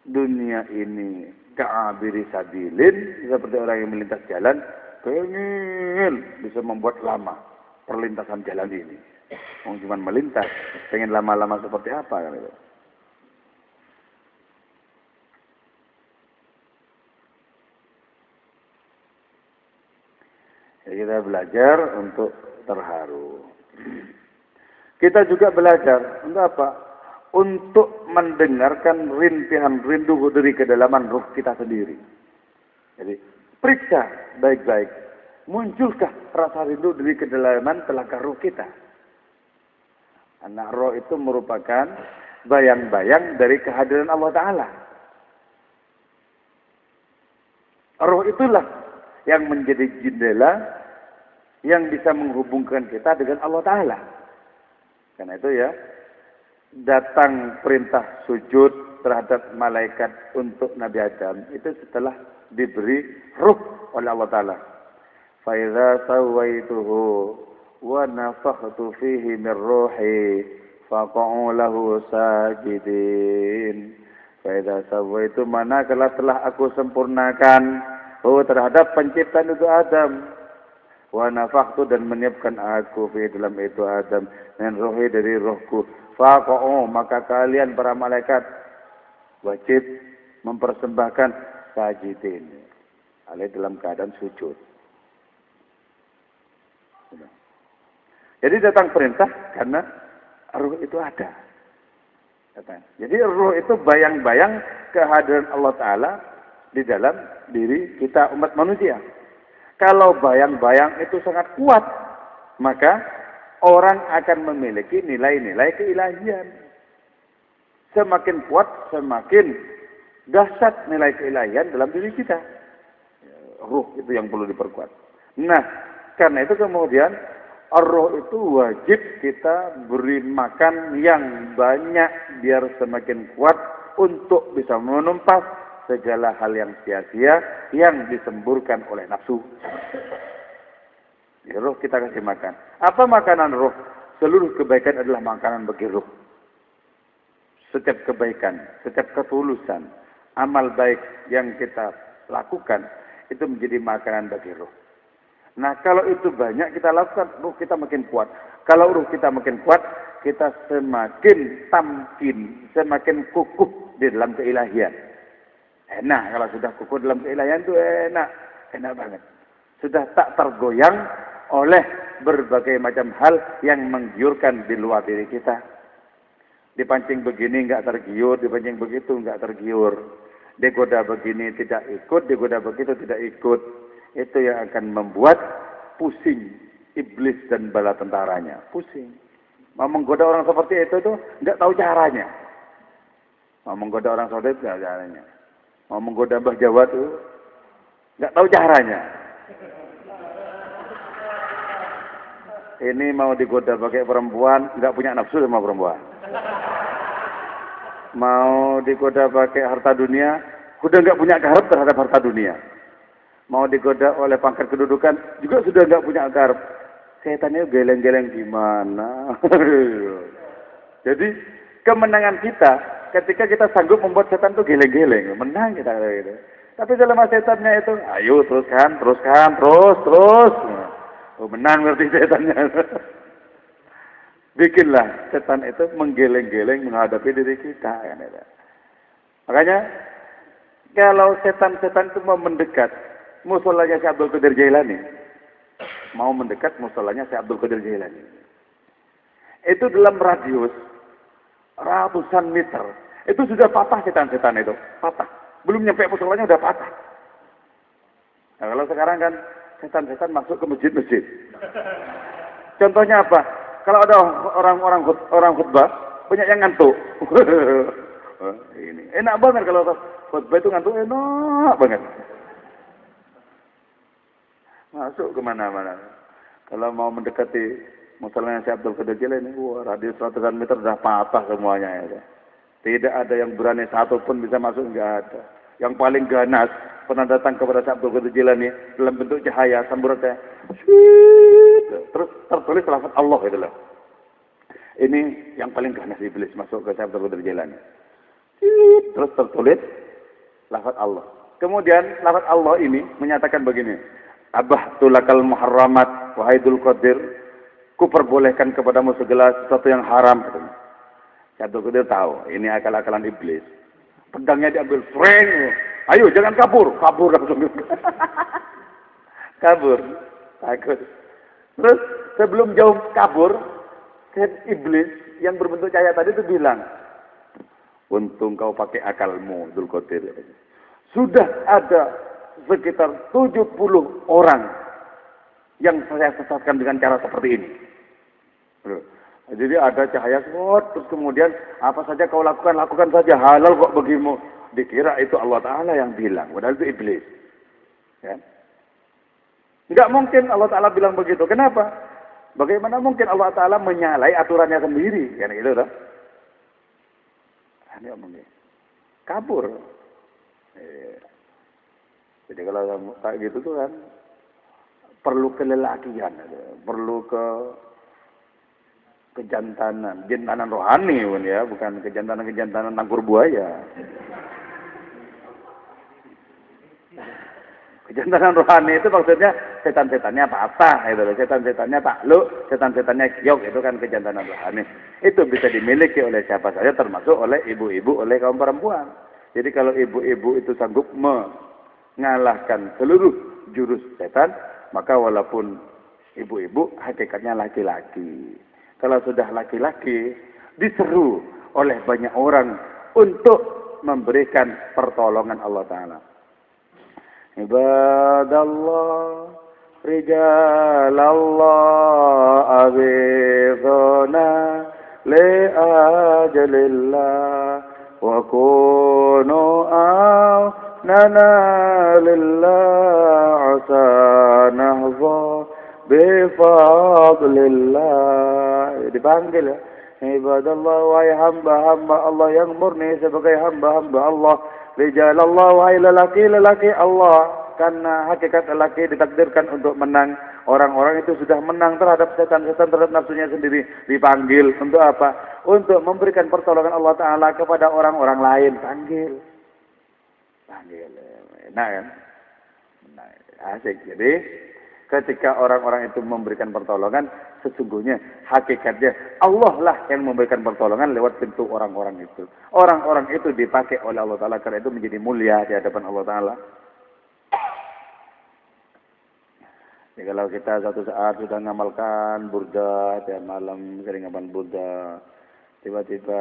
dunia ini ka'abiri sabilin, seperti orang yang melintas jalan, pengen bisa membuat lama perlintasan jalan ini. Mau cuma melintas, pengen lama-lama seperti apa kan itu. Ya, kita belajar untuk terharu. Kita juga belajar untuk apa? Untuk mendengarkan rintihan rindu dari kedalaman ruh kita sendiri. Jadi periksa baik-baik. Munculkah rasa rindu dari kedalaman telaga roh kita? Anak roh itu merupakan bayang-bayang dari kehadiran Allah Ta'ala. Roh itulah yang menjadi jendela yang bisa menghubungkan kita dengan Allah Ta'ala. Karena itu ya, datang perintah sujud terhadap malaikat untuk Nabi Adam itu setelah diberi ruh oleh Allah Ta'ala. فَإِذَا سَوَّيْتُهُ وَنَفَخْتُ فِيهِ مِنْ رُوحِي فَقَعُوا لَهُ سَاجِدِينَ. فَإِذَا سَوَّيْتُ manakala telah aku sempurnakan terhadap penciptaan itu Adam, وَنَفَخْتُ dan meniupkan aku fi dalam itu Adam dan ruhi dari rohku, faqa'u maka kalian para malaikat wajib mempersembahkan sajidin, alih dalam keadaan sujud. Jadi datang perintah karena ruh itu ada. Jadi ruh itu bayang-bayang kehadiran Allah Ta'ala di dalam diri kita umat manusia. Kalau bayang-bayang itu sangat kuat, maka orang akan memiliki nilai-nilai keilahian. Semakin kuat, semakin dahsyat nilai keilahian dalam diri kita. Ruh itu yang perlu diperkuat. Nah, karena itu kemudian roh itu wajib kita beri makan yang banyak biar semakin kuat untuk bisa menumpas segala hal yang sia-sia yang disemburkan oleh nafsu. Ya, roh kita kasih makan. Apa makanan roh? Seluruh kebaikan adalah makanan bagi roh. Setiap kebaikan, setiap ketulusan, amal baik yang kita lakukan itu menjadi makanan bagi roh. Nah, kalau itu banyak kita lakukan, ruh kita makin kuat. Kalau ruh kita makin kuat, kita semakin tamkin, semakin kukuh di dalam keilahian. Enak kalau sudah kukuh dalam keilahian itu enak banget. Sudah tak tergoyang oleh berbagai macam hal yang menggiurkan di luar diri kita. Dipancing begini enggak tergiur, dipancing begitu enggak tergiur. Digoda begini tidak ikut, digoda begitu tidak ikut. Itu yang akan membuat pusing iblis dan bala tentaranya. Pusing. Mau menggoda orang seperti itu tuh enggak tahu caranya. Mau menggoda orang saudara enggak tahu caranya. Mau menggoda Mbah Jawa tuh enggak tahu caranya. Ini mau digoda pakai perempuan, enggak punya nafsu sama perempuan. Mau digoda pakai harta dunia, sudah enggak punya garap terhadap harta dunia. Mau digoda oleh pangkat kedudukan, juga sudah enggak punya garap. Setannya geleng-geleng gimana? Jadi kemenangan kita ketika kita sanggup membuat setan itu geleng-geleng, menang kita gitu. Tapi selama setannya itu, ayo teruskan, terus. Oh, menang berarti setannya. Bikinlah setan itu menggeleng-geleng menghadapi diri kita. Kan, ya. Makanya kalau setan-setan itu mau mendekat musolanya Syekh Abdul Qadir Jailani, mau mendekat musolanya Syekh Abdul Qadir Jailani, itu dalam radius ratusan meter, itu sudah patah setan-setan itu, patah. Belum nyampe musolanya udah patah. Nah, kalau sekarang kan setan-setan masuk ke masjid-masjid. Contohnya apa? Kalau ada orang khutbah, banyak yang ngantuk. Ini enak banget kalau khutbah itu ngantuk, enak banget. Masuk kemana-mana. Kalau mau mendekati musolanya Syekh Abdul Qadir Jailani, radius ratusan meter sudah patah semuanya. Ya. Tidak ada yang berani satu pun bisa masuk, enggak ada. Yang paling ganas pernah datang kepada Syekh Abdul Qadir Jailani dalam bentuk cahaya samburatnya. Terus tertulis lafaz Allah itu loh. Ini yang paling ganas iblis masuk ke Syekh Abdul Qadir Jailani. Terus tertulis lafaz Allah. Kemudian lafaz Allah ini menyatakan begini. Abah tulakal muharramat wahai Abdul Qadir, ku perbolehkan kepadamu segala sesuatu yang haram. Syekh Abdul Qadir tahu ini akal-akalan iblis. Pedangnya diambil, freng. Ayo jangan kabur langsung. Kabur, takut. Terus sebelum jauh kabur, iblis yang berbentuk cahaya tadi itu bilang, untung kau pakai akalmu, Abdul Qadir. Sudah ada sekitar 70 orang yang saya sesatkan dengan cara seperti ini. Jadi ada cahaya terus kemudian apa saja kau lakukan saja, halal kok bagimu. Dikira itu Allah Ta'ala yang bilang, padahal itu iblis. Ya. Enggak mungkin Allah Ta'ala bilang begitu. Kenapa? Bagaimana mungkin Allah Ta'ala menyalahi aturannya sendiri? Kan gitu toh? Enggak mungkin. Kabur. Jadi kalau kayak gitu tuh kan perlu kelelakian, perlu kejantanan, jantanan rohani ya, bukan kejantanan tangkur buaya. Kejantanan rohani itu maksudnya setan-setannya patah, itu loh. Setan-setannya takluk, setan-setannya giok, itu kan kejantanan rohani. Itu bisa dimiliki oleh siapa saja, termasuk oleh ibu-ibu, oleh kaum perempuan. Jadi kalau ibu-ibu itu sanggup mengalahkan seluruh jurus setan, maka walaupun ibu-ibu hakikatnya laki-laki. Kalau sudah laki-laki, diseru oleh banyak orang untuk memberikan pertolongan Allah Ta'ala. Ibadallah, rijalallah, abidhona li'ajalillah, wa kunu nana lillah, asanahza bifadlillah. Dipanggil ya. Ibadallah, wahai hamba-hamba Allah yang murni sebagai hamba-hamba Allah. Rijalallah, wahai lelaki-lelaki Allah. Karena hakikat lelaki ditakdirkan untuk menang. Orang-orang itu sudah menang terhadap setan-setan, terhadap nafsunya sendiri. Dipanggil untuk apa? Untuk memberikan pertolongan Allah Ta'ala kepada orang-orang lain. Panggil. Enak kan? Asik. Jadi ketika orang-orang itu memberikan pertolongan, sesungguhnya hakikatnya Allah lah yang memberikan pertolongan lewat pintu orang-orang itu. Orang-orang itu dipakai oleh Allah Ta'ala karena itu menjadi mulia di hadapan Allah Ta'ala. Jadi kalau kita suatu saat sudah ngamalkan burda, tiap malam sering ngamalkan burda, tiba-tiba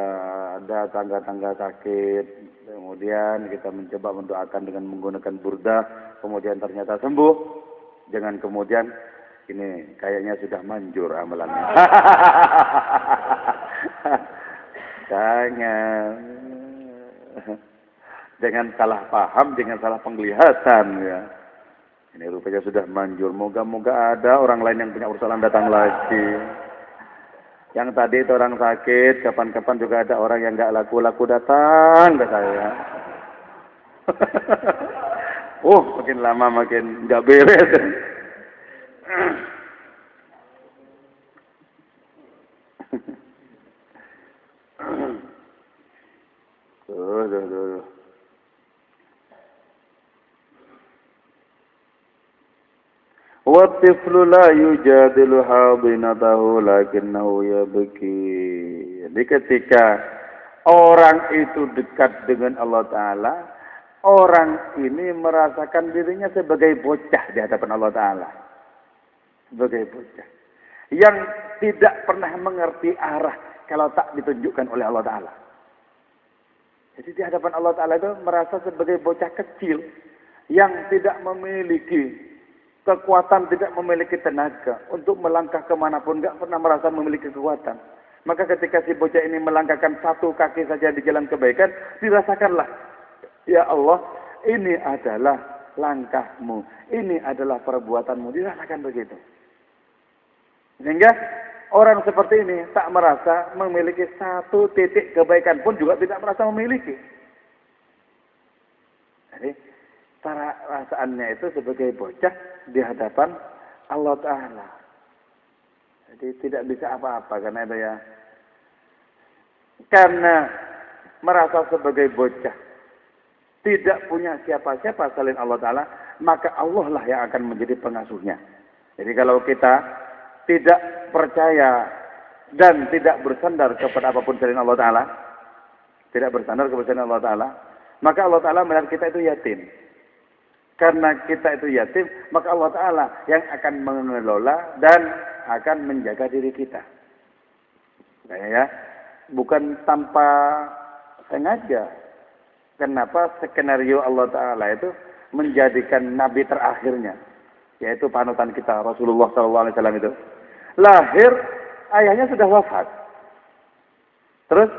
ada tangga-tangga sakit, kemudian kita mencoba mendoakan dengan menggunakan burda, kemudian ternyata sembuh, jangan kemudian ini kayaknya sudah manjur amalannya. Jangan salah paham, jangan salah penglihatan ya. Ini rupanya sudah manjur. Moga-moga ada orang lain yang punya urusan datang lagi. Yang tadi itu orang sakit, kapan-kapan juga ada orang yang nggak laku-laku datang ke saya. Makin lama makin nggak beres. Tuh. Watiflu la yujadilu hadinatahu lakinnahu yabki. Jadi ketika orang itu dekat dengan Allah Ta'ala, orang ini merasakan dirinya sebagai bocah di hadapan Allah Ta'ala. Sebagai bocah. Yang tidak pernah mengerti arah kalau tak ditunjukkan oleh Allah Ta'ala. Jadi di hadapan Allah Ta'ala itu merasa sebagai bocah kecil yang tidak memiliki kekuatan, tidak memiliki tenaga untuk melangkah kemanapun, nggak pernah merasa memiliki kekuatan. Maka ketika si bocah ini melangkahkan satu kaki saja di jalan kebaikan, dirasakanlah, ya Allah, ini adalah langkahmu, ini adalah perbuatanmu, dirasakan begitu. Sehingga orang seperti ini tak merasa memiliki satu titik kebaikan pun juga tidak merasa memiliki. Jadi cara rasaannya itu sebagai bocah di hadapan Allah Ta'ala. Jadi tidak bisa apa-apa karena itu ya. Karena merasa sebagai bocah, tidak punya siapa-siapa selain Allah Ta'ala, maka Allah lah yang akan menjadi pengasuhnya. Jadi kalau kita tidak percaya dan tidak bersandar kepada apapun selain Allah Ta'ala, tidak bersandar kepada selain Allah Ta'ala, maka Allah Ta'ala melihat kita itu yatim. Karena kita itu yatim, maka Allah Ta'ala yang akan mengelola dan akan menjaga diri kita. Ya, bukan tanpa sengaja. Kenapa skenario Allah Ta'ala itu menjadikan nabi terakhirnya, yaitu panutan kita Rasulullah SAW itu. Lahir, ayahnya sudah wafat. Terus,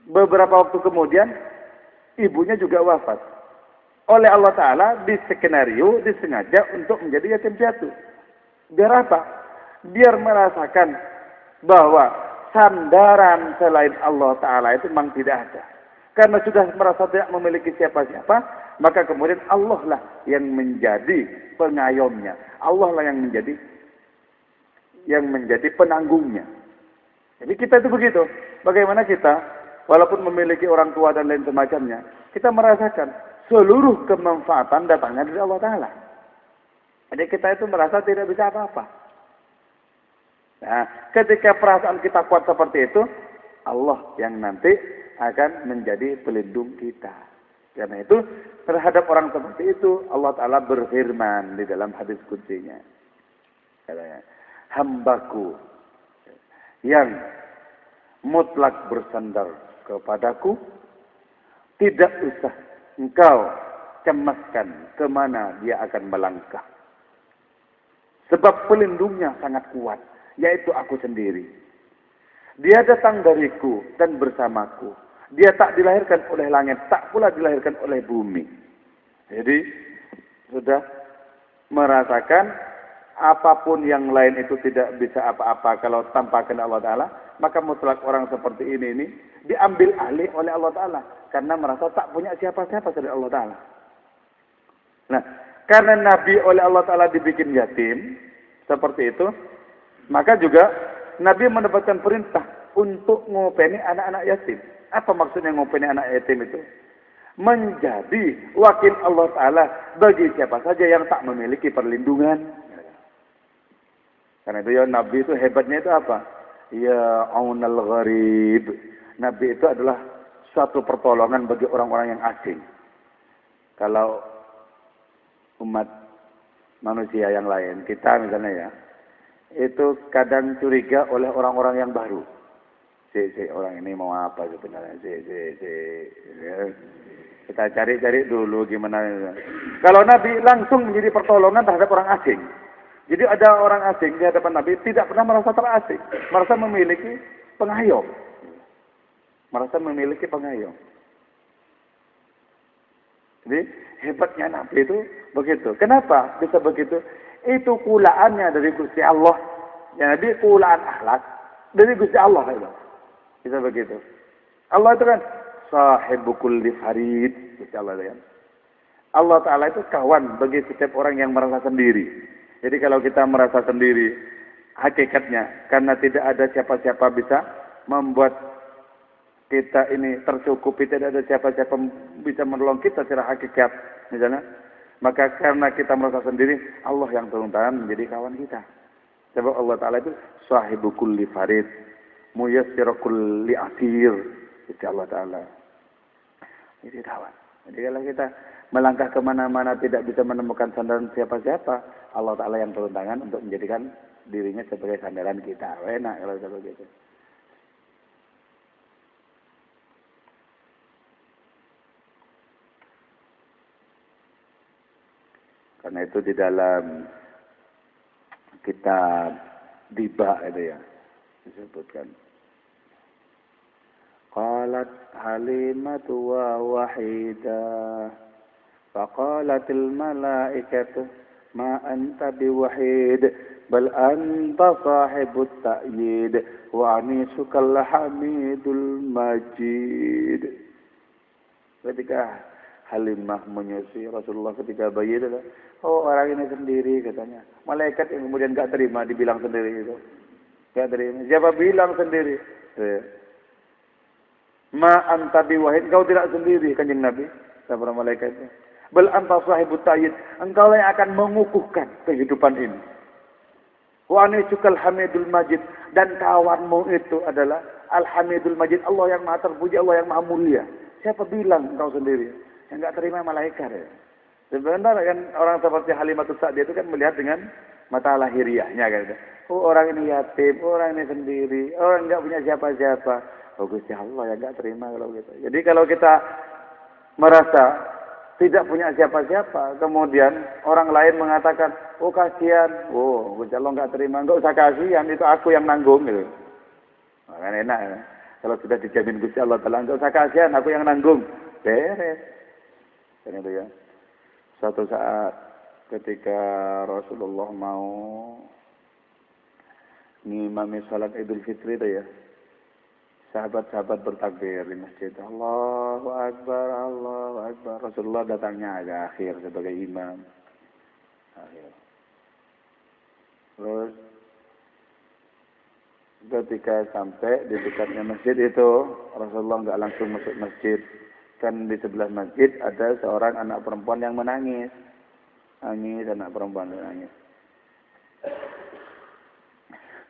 beberapa waktu kemudian, ibunya juga wafat. Oleh Allah Ta'ala diskenario, disengaja untuk menjadi yatim piatu. Biar apa? Biar merasakan bahwa sandaran selain Allah Ta'ala itu memang tidak ada. Karena sudah merasa tidak memiliki siapa-siapa, maka kemudian Allah lah yang menjadi pengayomnya. Allah lah yang menjadi penanggungnya. Jadi kita itu begitu. Bagaimana kita, walaupun memiliki orang tua dan lain semacamnya, kita merasakan seluruh kemanfaatan datangnya dari Allah Ta'ala. Jadi kita itu merasa tidak bisa apa-apa. Nah, ketika perasaan kita kuat seperti itu, Allah yang nanti akan menjadi pelindung kita. Karena itu, terhadap orang seperti itu, Allah Ta'ala berfirman di dalam hadis qudsinya. Katanya, hambaku yang mutlak bersandar kepadaku, tidak usah engkau cemaskan kemana dia akan melangkah. Sebab pelindungnya sangat kuat, yaitu aku sendiri. Dia datang dariku dan bersamaku. Dia tak dilahirkan oleh langit, tak pula dilahirkan oleh bumi. Jadi, sudah merasakan apapun yang lain itu tidak bisa apa-apa kalau tanpa kehendak Allah Ta'ala, maka mutlak orang seperti ini diambil alih oleh Allah Ta'ala. Karena merasa tak punya siapa-siapa selain Allah Ta'ala. Nah, karena Nabi oleh Allah Ta'ala dibikin yatim, seperti itu, maka juga Nabi mendapatkan perintah untuk ngopeni anak-anak yatim. Apa maksudnya ngopeni anak yatim itu? Menjadi wakil Allah Ta'ala bagi siapa saja yang tak memiliki perlindungan. Karena itu ya Nabi itu hebatnya itu apa? Ya aunal gharib. Nabi itu adalah suatu pertolongan bagi orang-orang yang asing. Kalau umat manusia yang lain, kita misalnya ya, itu kadang curiga oleh orang-orang yang baru. Orang ini mau apa sebenarnya? Ya. Kita cari-cari dulu gimana. Kalau Nabi langsung menjadi pertolongan terhadap orang asing. Jadi ada orang asing di hadapan Nabi tidak pernah merasa terasing, merasa memiliki pengayom. Merasa memiliki pengayom. Jadi hebatnya Nabi itu begitu. Kenapa bisa begitu? Itu kulaannya dari Gusti Allah. Ya Nabi kulaan akhlak dari Gusti Allah itu. Bisa begitu. Allah itu kan sahibu kulli farid. Gusti Allah itu kan. Allah Ta'ala itu kawan bagi setiap orang yang merasa sendiri. Jadi kalau kita merasa sendiri, hakikatnya karena tidak ada siapa-siapa bisa membuat kita ini tercukupi, tidak ada siapa-siapa bisa menolong kita secara hakikat, misalnya, maka karena kita merasa sendiri, Allah yang turun tangan menjadi kawan kita. Sebab Allah Ta'ala itu sahibu kulli farid, muyassiru kulli asir, itu Allah Ta'ala. Jadi kawan. Jadi kalau kita melangkah kemana-mana tidak bisa menemukan sandaran siapa-siapa, Allah Ta'ala yang turun tangan untuk menjadikan dirinya sebagai sandaran kita. Enak kalau seperti itu. Karena itu di dalam kitab Diba itu ya disebutkan. Qalat Halimatu wa wahida faqalatil malaikatu ma anta biwahid bal anta sahibut ta'yid wa anisukal hamidul majid. Ketika Halimah menyusui Rasulullah ketika bayi itu, oh orang ini sendiri katanya. Malaikat yang kemudian gak terima dibilang sendiri itu. Gak terima. Siapa bilang sendiri? Ma anta biwahid, kau tidak sendiri kanjeng Nabi. Sabra malaikat itu. Bal anta sahibut ta'yid, engkau yang akan mengukuhkan kehidupan ini. Wa anisukal hamidul majid, dan kawanmu itu adalah al-hamidul majid, Allah yang maha terpuji, Allah yang maha mulia. Siapa bilang engkau sendiri? Yang enggak terima malaikat ya. Sebenarnya kan orang seperti Halimatus Sa'diyah itu kan melihat dengan mata lahiriahnya kan. Oh orang ini yatim, orang ini sendiri, orang enggak punya siapa-siapa. Oh Gusti Allah yang enggak terima kalau gitu. Jadi kalau kita merasa tidak punya siapa-siapa, kemudian orang lain mengatakan, oh kasihan, oh Gusti Allah enggak terima, enggak usah kasihan, itu aku yang nanggung gitu. Nah, kan enak ya. Kalau sudah dijamin Gusti Allah Ta'ala, enggak usah kasihan, aku yang nanggung. Beres. Dan itu ya. Suatu saat ketika Rasulullah mau ngimami salat Idul Fitri itu ya. Sahabat-sahabat bertakbir di masjid. Allahu Akbar, Allahu Akbar. Rasulullah datangnya agak akhir sebagai imam. Akhir. Terus ketika sampai di dekatnya masjid itu, Rasulullah enggak langsung masuk masjid. Kan di sebelah masjid ada seorang anak perempuan yang menangis. Nangis, anak perempuan menangis.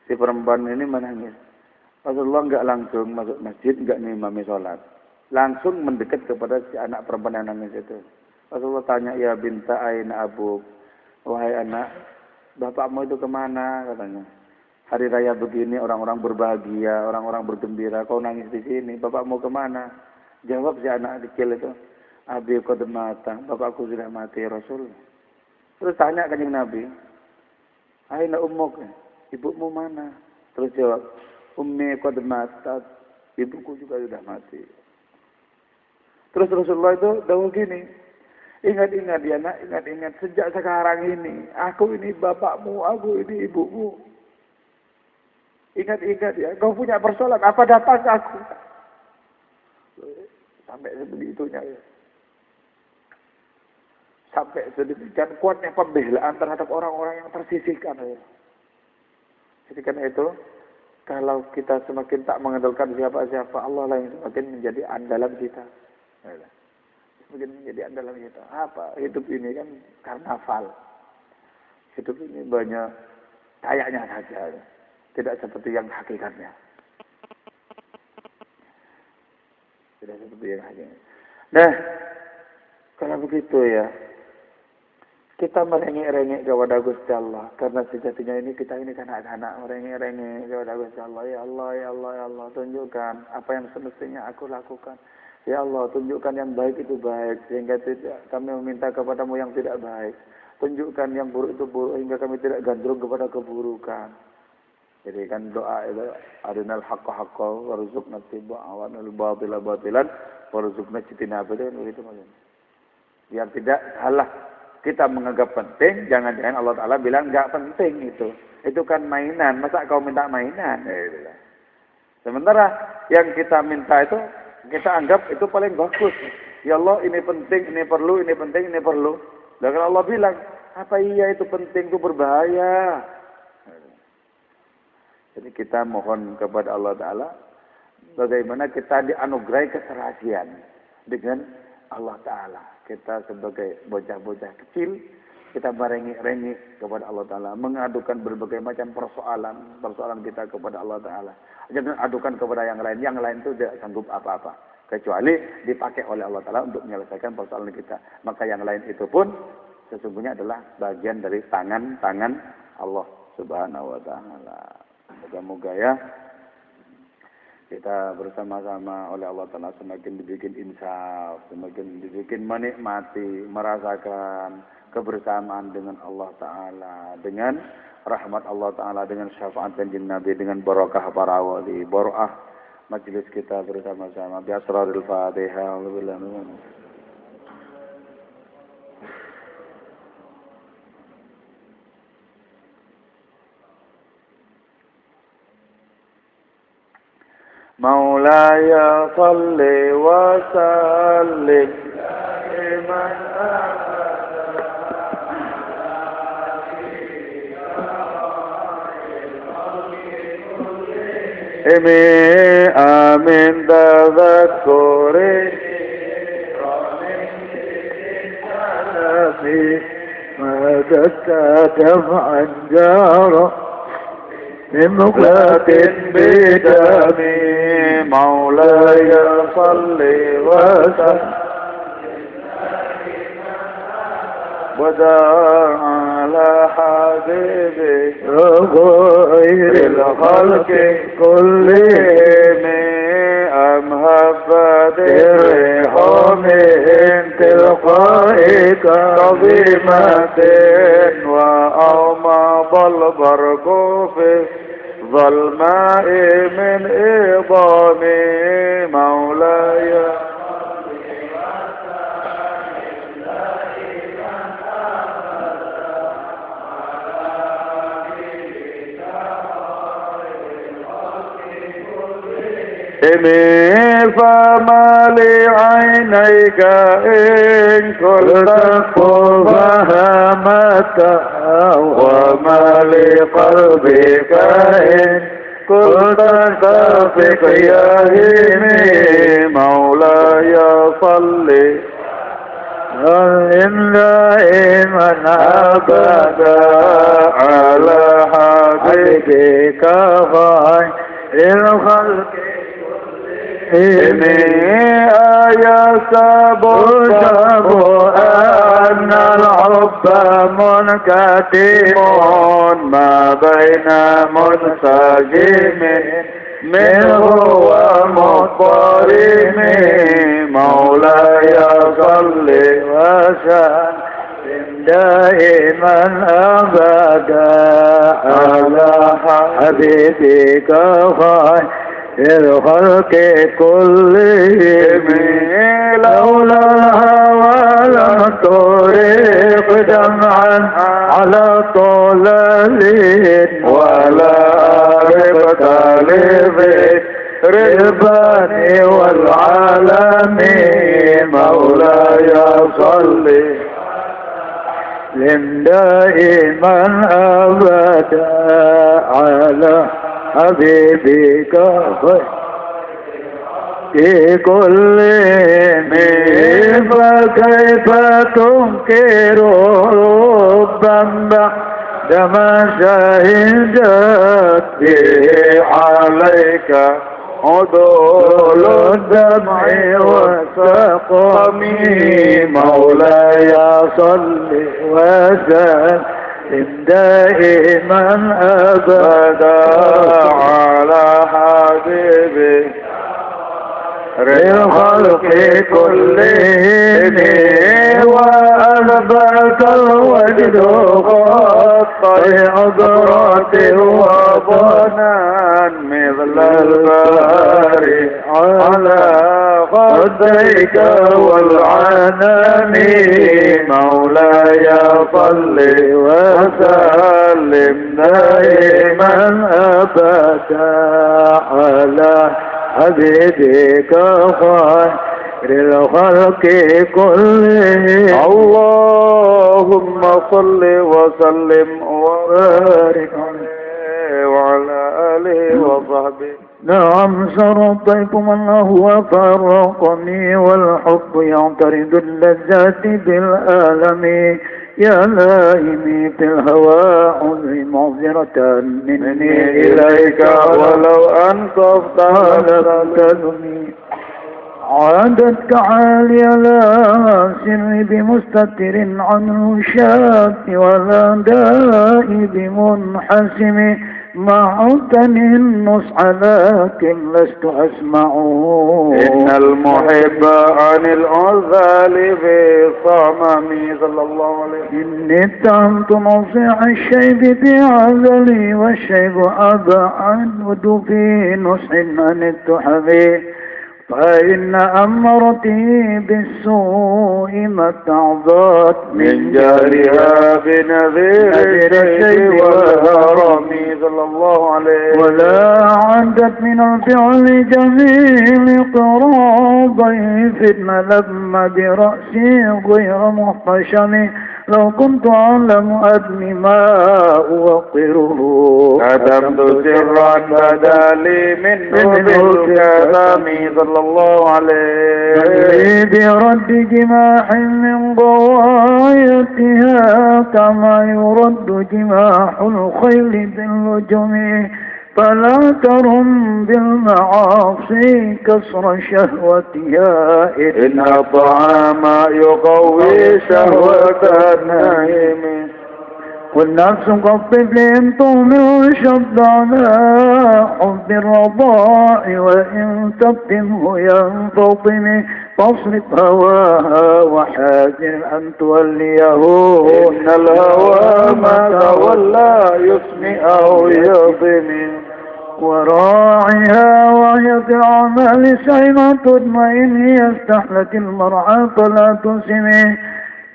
Si perempuan ini menangis. Rasulullah enggak langsung masuk masjid, enggak ngimami sholat. Langsung mendekat kepada si anak perempuan yang nangis itu. Rasulullah tanya, ya binta aina abuk. Wahai anak, bapakmu itu kemana? Katanya. Hari raya begini orang-orang berbahagia, orang-orang bergembira. Kau nangis di sini, bapakmu kemana? Jawab si anak kecil itu, Abi qad mata, bapakku sudah mati Rasul. Terus tanya Kanjeng Nabi, aina ummuk? Ibumu mana? Terus jawab, ummi qad matat, ibuku juga sudah mati. Terus Rasulullah itu dawuh gini, ingat-ingat ya nak, ingat-ingat sejak sekarang ini, aku ini bapakmu, aku ini ibumu. Ingat-ingat ya, kau punya persoalan, apa datang ke aku? Sampai sebegitunya ya. Sampai sedemikian kuatnya pembelaan terhadap orang-orang yang tersisihkan ya. Jadi karena itu, kalau kita semakin tak mengandalkan siapa-siapa, Allah lah yang semakin menjadi andalan kita. Semakin menjadi andalan kita. Apa? Hidup ini kan karnaval. Hidup ini banyak kayaknya saja. Tidak seperti yang hakikatnya. Tidak seperti yang hakikatnya. Nah, kalau begitu ya, kita merengek-rengek kepada Gusti Allah. Karena sejatinya ini kita ini kanak-kanak merengek-rengek kepada Gusti Allah. Ya Allah, ya Allah, ya Allah, tunjukkan apa yang semestinya aku lakukan. Ya Allah, tunjukkan yang baik itu baik, sehingga tidak kami meminta kepadamu yang tidak baik. Tunjukkan yang buruk itu buruk, hingga kami tidak gandrung kepada keburukan. Jadi kan doa itu, arinal haqqa haqqa, warzuqna tibaa, wa anil batila batilan, warzuqna jitinaba, itu begitu maksudnya. Biar tidak salah kita menganggap penting, jangan-jangan Allah Ta'ala bilang enggak penting itu. Itu kan mainan, masa kau minta mainan? Sementara yang kita minta itu, kita anggap itu paling bagus. Ya Allah, ini penting, ini perlu, ini penting, ini perlu. Dan kalau Allah bilang, apa iya itu penting, itu berbahaya. Jadi kita mohon kepada Allah Ta'ala, bagaimana kita dianugerahi keserasian dengan Allah Ta'ala. Kita sebagai bocah-bocah kecil, kita merengek-rengek kepada Allah Ta'ala, mengadukan berbagai macam persoalan kita kepada Allah Ta'ala. Jangan adukan kepada yang lain itu tidak sanggup apa-apa. Kecuali dipakai oleh Allah Ta'ala untuk menyelesaikan persoalan kita. Maka yang lain itu pun sesungguhnya adalah bagian dari tangan-tangan Allah Subhanahu wa Ta'ala. Moga-moga ya, kita bersama-sama oleh Allah Ta'ala semakin dibikin insaf, semakin dibikin menikmati, merasakan kebersamaan dengan Allah Ta'ala, dengan rahmat Allah Ta'ala, dengan syafaat Kanjeng Nabi, dengan barakah para wali, barakah majelis kita bersama-sama. Bi asraril Fatihah. Maulaya salli wa sallim daiman amin tadhakkuri madaka jam'an jara بمقلة بدم مولاي صل وسلم وداع على حبيبك غير الخلق كلهم أم هبت الريح من تلقائك عظيمة وأومض البرق في ظلماء من إضام مولاي فما لعينيك إن كنت فهمت وما لقلبك إن كنت تفق يهمي مولاي صل إن دائما أبدا على حبيبك خير الخلق إني أيسب أن الحب منكتم ما بين منسجم منه ومضطرم مولاي صل وسلم دائما أبدا على حبيبك خير الخلق كلهم لولا ولا طريق دمعا على طلال ولا ربط لذكر البني والعالمين مولاي صل لم دائما أبدا على حبيبك في كل من فكيف تنكر ربما بعدما شهدت به عليك عدول الدمع وسقمي مولاي صل وسلم دائما أبدا على حبيبك الخلق كلهم وأثبت الوجد خطي عذرات وظنان مثل البار على خديك والعنان مولاي صل وسلم دائما أبدا على حبيبك خير الخلق كلهم اللهم صل وسلم وبارك عليه وعلى آله وصحبه نعم شرطيكم الله وفرقني والحب يعترض اللذات بالآلم يا لائمي في الهوى عذري معذرة مني إليك ولو أنصفت لتلمي عادتك عالي لا سر بمستتر عنه شاك ولا داء بمنحسم معتني النصح لكن لست أسمعه إن المحب عن العذال في صممي صلى الله عليه وسلم إني اتهمت موضع الشيب بعذلي والشيب أبعد في نصح عن التحمي فإن أمرتي بالسوء ما تعضت من جارها بنذير الشيب والهرم صلى الله عليه ولا عدت من الفعل جميل قرابي فتنة لما برأسي غير محتشم لو كنت أعلم أدني ما أوقره كتمت سرا بدا لي منه بالكلام صلى الله عليه برد جماح من غوايتها كما يرد جماح الخيل باللجم فلا ترم بالمعاصي كسر شهوتها إن الطعام يقوي شهوة النائم والنفس قطب لئن تهمل شد على حب الرضاء وإن تبتمه ينفطم فاصرف هواها وحاذر أن توليه إن الهوى ما تولى يسمي أو يظلم وراعها وهي في الأعمال سيمة إن هي استحلت المرعى فلا تسمي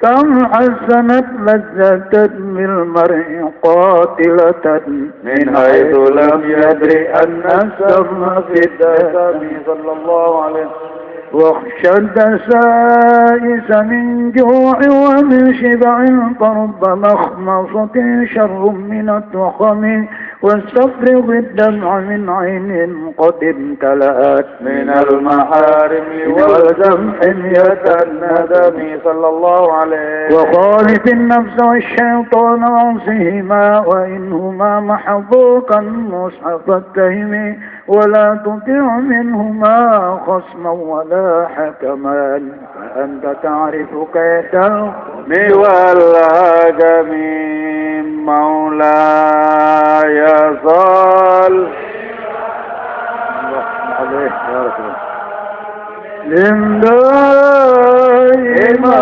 كم حسنت لذة بالمرء قاتلة من حيث لم يدري أن السم في الدم صلى الله عليه وسلم واخشى الدسائس من جوع ومن شبع فرب مخمصة شر من التخم واستفرغ الدمع من عين قد امتلأت من المحارم والدمع الندم صلى الله عليه وخالف النفس والشيطان عصيهما وإنهما محظوكا مصحف التهم ولا تطع منهما خصما ولا حكما فأنت تعرف كيد الحكم والهجم مولاي صل عليه يا رسول لم دائما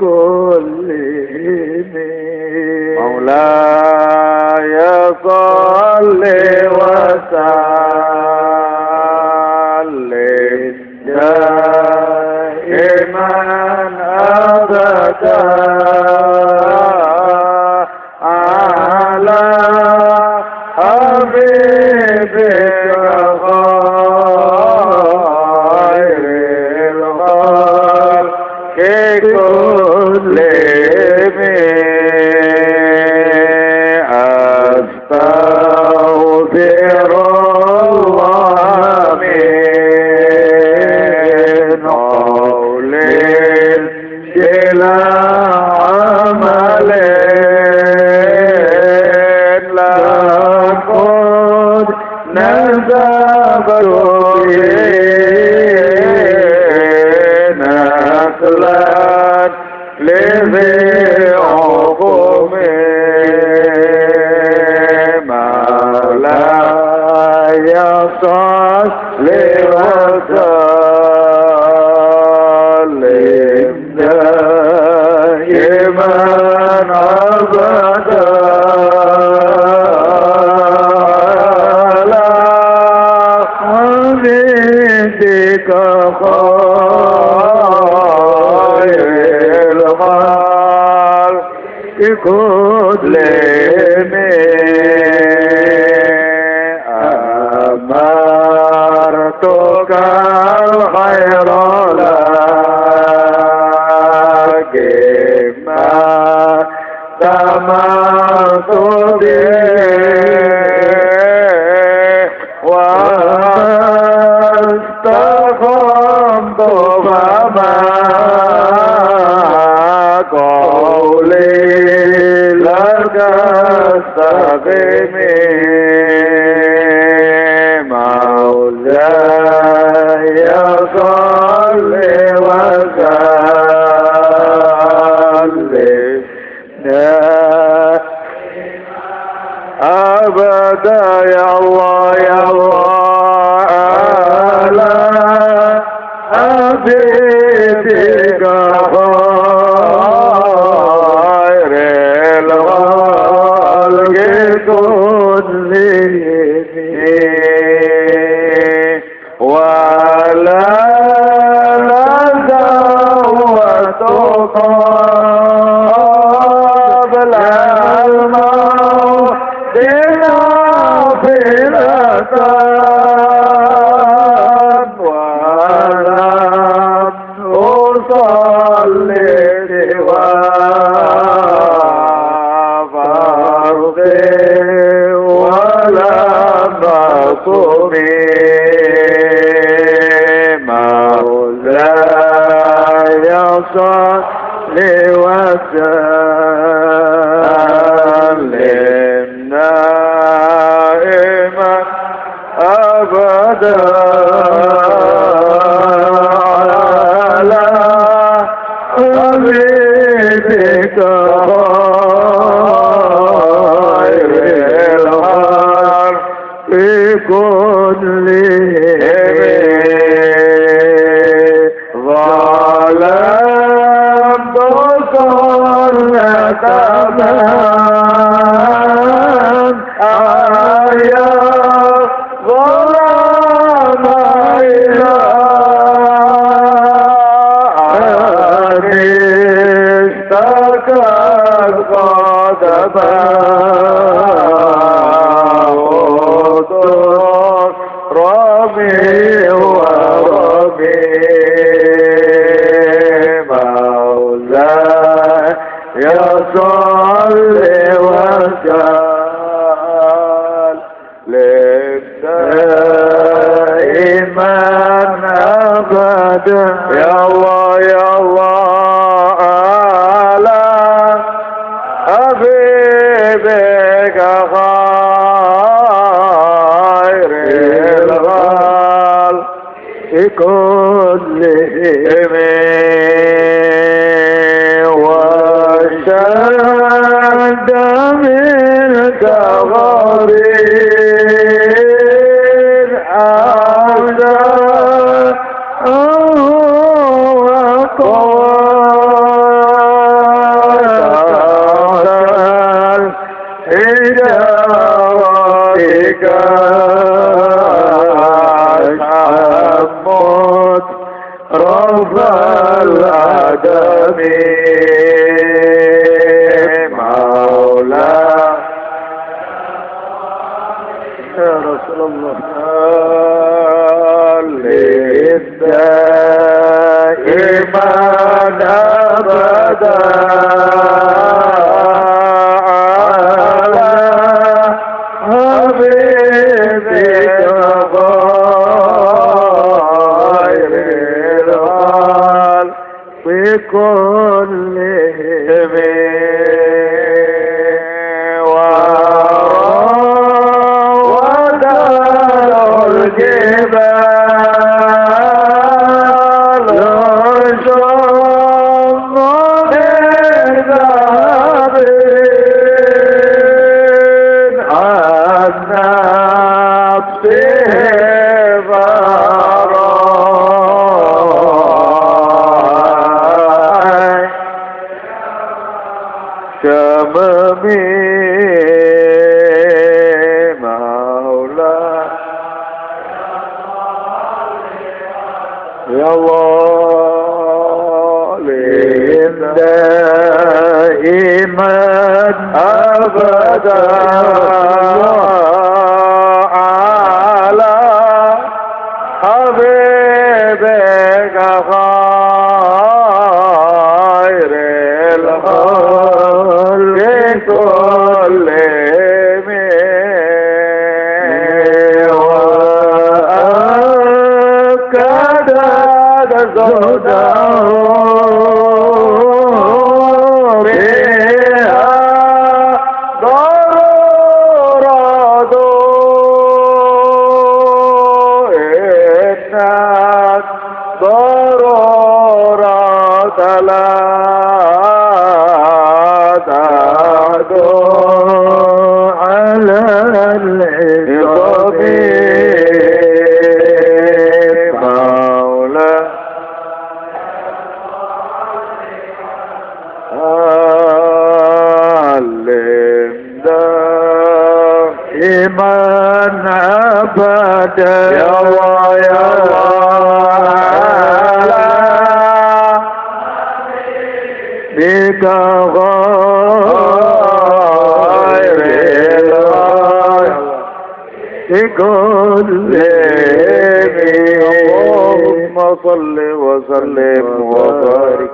كلهم مولاي صل وسلم دائما أبدا على حبيبك خير الخلق كلهم أستغفر الله من قول بلا عمل لقد نذبت نقلا لذي عقوم ما لا يصل لوسلم دائما أبدا على حبيبك خير الخلق كلهم أمرتك الخير لكن ما تمرت به واستقمت فما قولي لك استقم مولاي صل وسلم أبدا يا الله يا الله على حبيبك خير الخلق كلهم ولا نزوت قبل الموت نافلة ولم أصلي سوى فرض ولم أصم مولاي صل وسلم دائما أبدا على حبيبك خير الخلق كلهم ظلمت سنة من آية ظلم إلى أن اشتكى القدم ربي وربي مولاي صل وسلم دائما أبدا يا الله يا الله على حبيبك خير الخلق كلهم وشد منك غريب أعزاء وقوى رب العالمين مولاي يا رسول الله دائما أبدا على حبيبك غير الخلق كلهم وراود الجبال يشم من ذهب عن نفسه براء شممي مولاي يا الله دائما أبدا على حبيبك خير الخلق كلهم وأكد زهده بها ضرورة إن ضرورة لا تعدو على العظم مولاي دائما أبدا يا الله يا الله بك غير كل اللهم صل وسلم وبارك.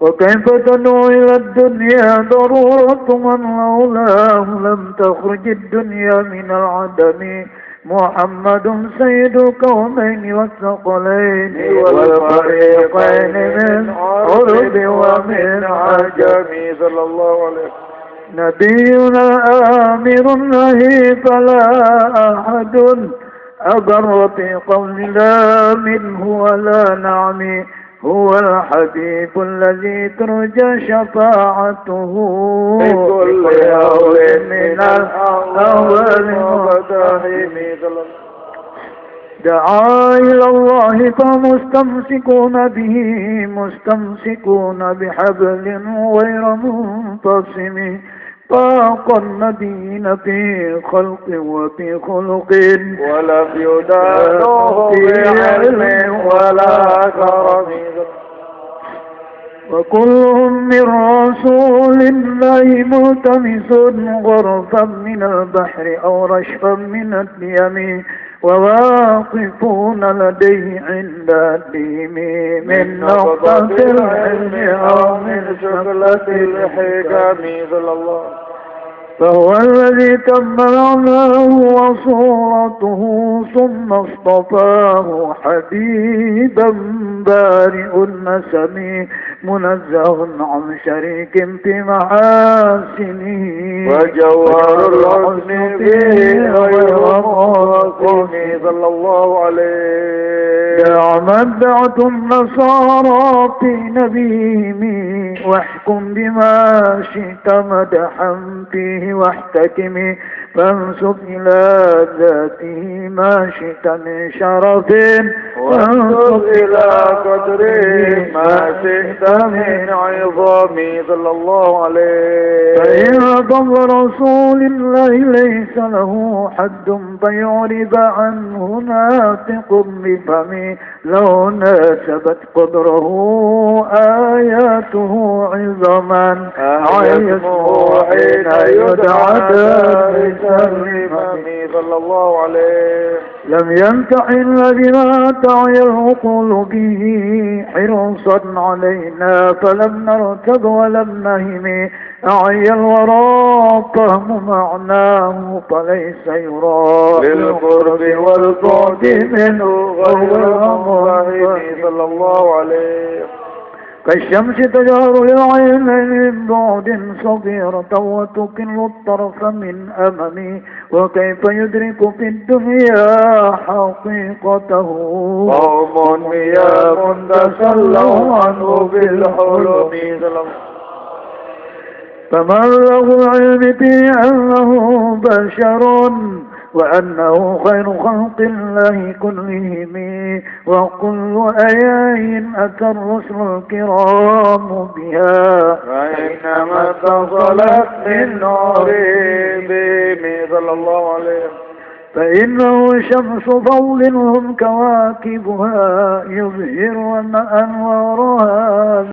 وكيف تدعو إلى الدنيا ضرورة من لولاه لم تخرج الدنيا من العدم. محمد سيد الكونين والثقلين والفريقين من عرب ومن عجم صلى الله عليه وسلم. نبينا آمر نهي فلا أحد أبر في قول لا منه ولا نعم. هو الحبيب الذي ترجى شفاعته في كل يوم من الأول والآخر. دعا إلى الله فمستمسكون به مستمسكون بحبل غير منفصم. فاق النبيين في خلق وفي خلق ولم يدانوه بعلم ولا كرم. وكلهم من رسول الله ملتمس غرفا من البحر أو رشفا من اليم. وواقفون لديه عند الديم من نقطة العلم أو من شغلة الحكم صلى الله. فهو الذي تم معناه وصورته ثم اصطفاه حبيبا بارئ النسم منزه عن شريك في محاسنه وجوهر الحسن فيه غير قاسم صلى الله عليه. دع دعت النصارى في نبيهم واحكم بما شئت مدحا فيه واحتكمي فانسب إلى ذاته ما شئت من شرف وانظر إلى قدره ما شئت من عظام صلى الله عليه. فإن ضم رسول الله ليس له حد فيعرب عنه ناطق بفمه لو ناسبت قدره آياته عظما يسمو حين يدعى دارس الإمام صلى الله عليه. لم يمتحن بما تعي العقول به حرصا علينا فلم نرتب ولم نهم أعي الورى فهم معناه فليس يرى للقرب والبعد منه غير الله صلى الله عليه. كالشمس تجار للعين من بعد صغيرة وتكل الطرف من أمامي وكيف يدرك في الدنيا حقيقته قوم نيام تسلوا عنه بالحلم. فمبلغ العلم في أنه بشر وأنه خير خلق الله كلهم وكل آيات أتى الرسل الكرام بها فإنما اتصلت من نوره به صلى الله عليه. فإنه شمس فضل هم كواكبها يظهر أنوارها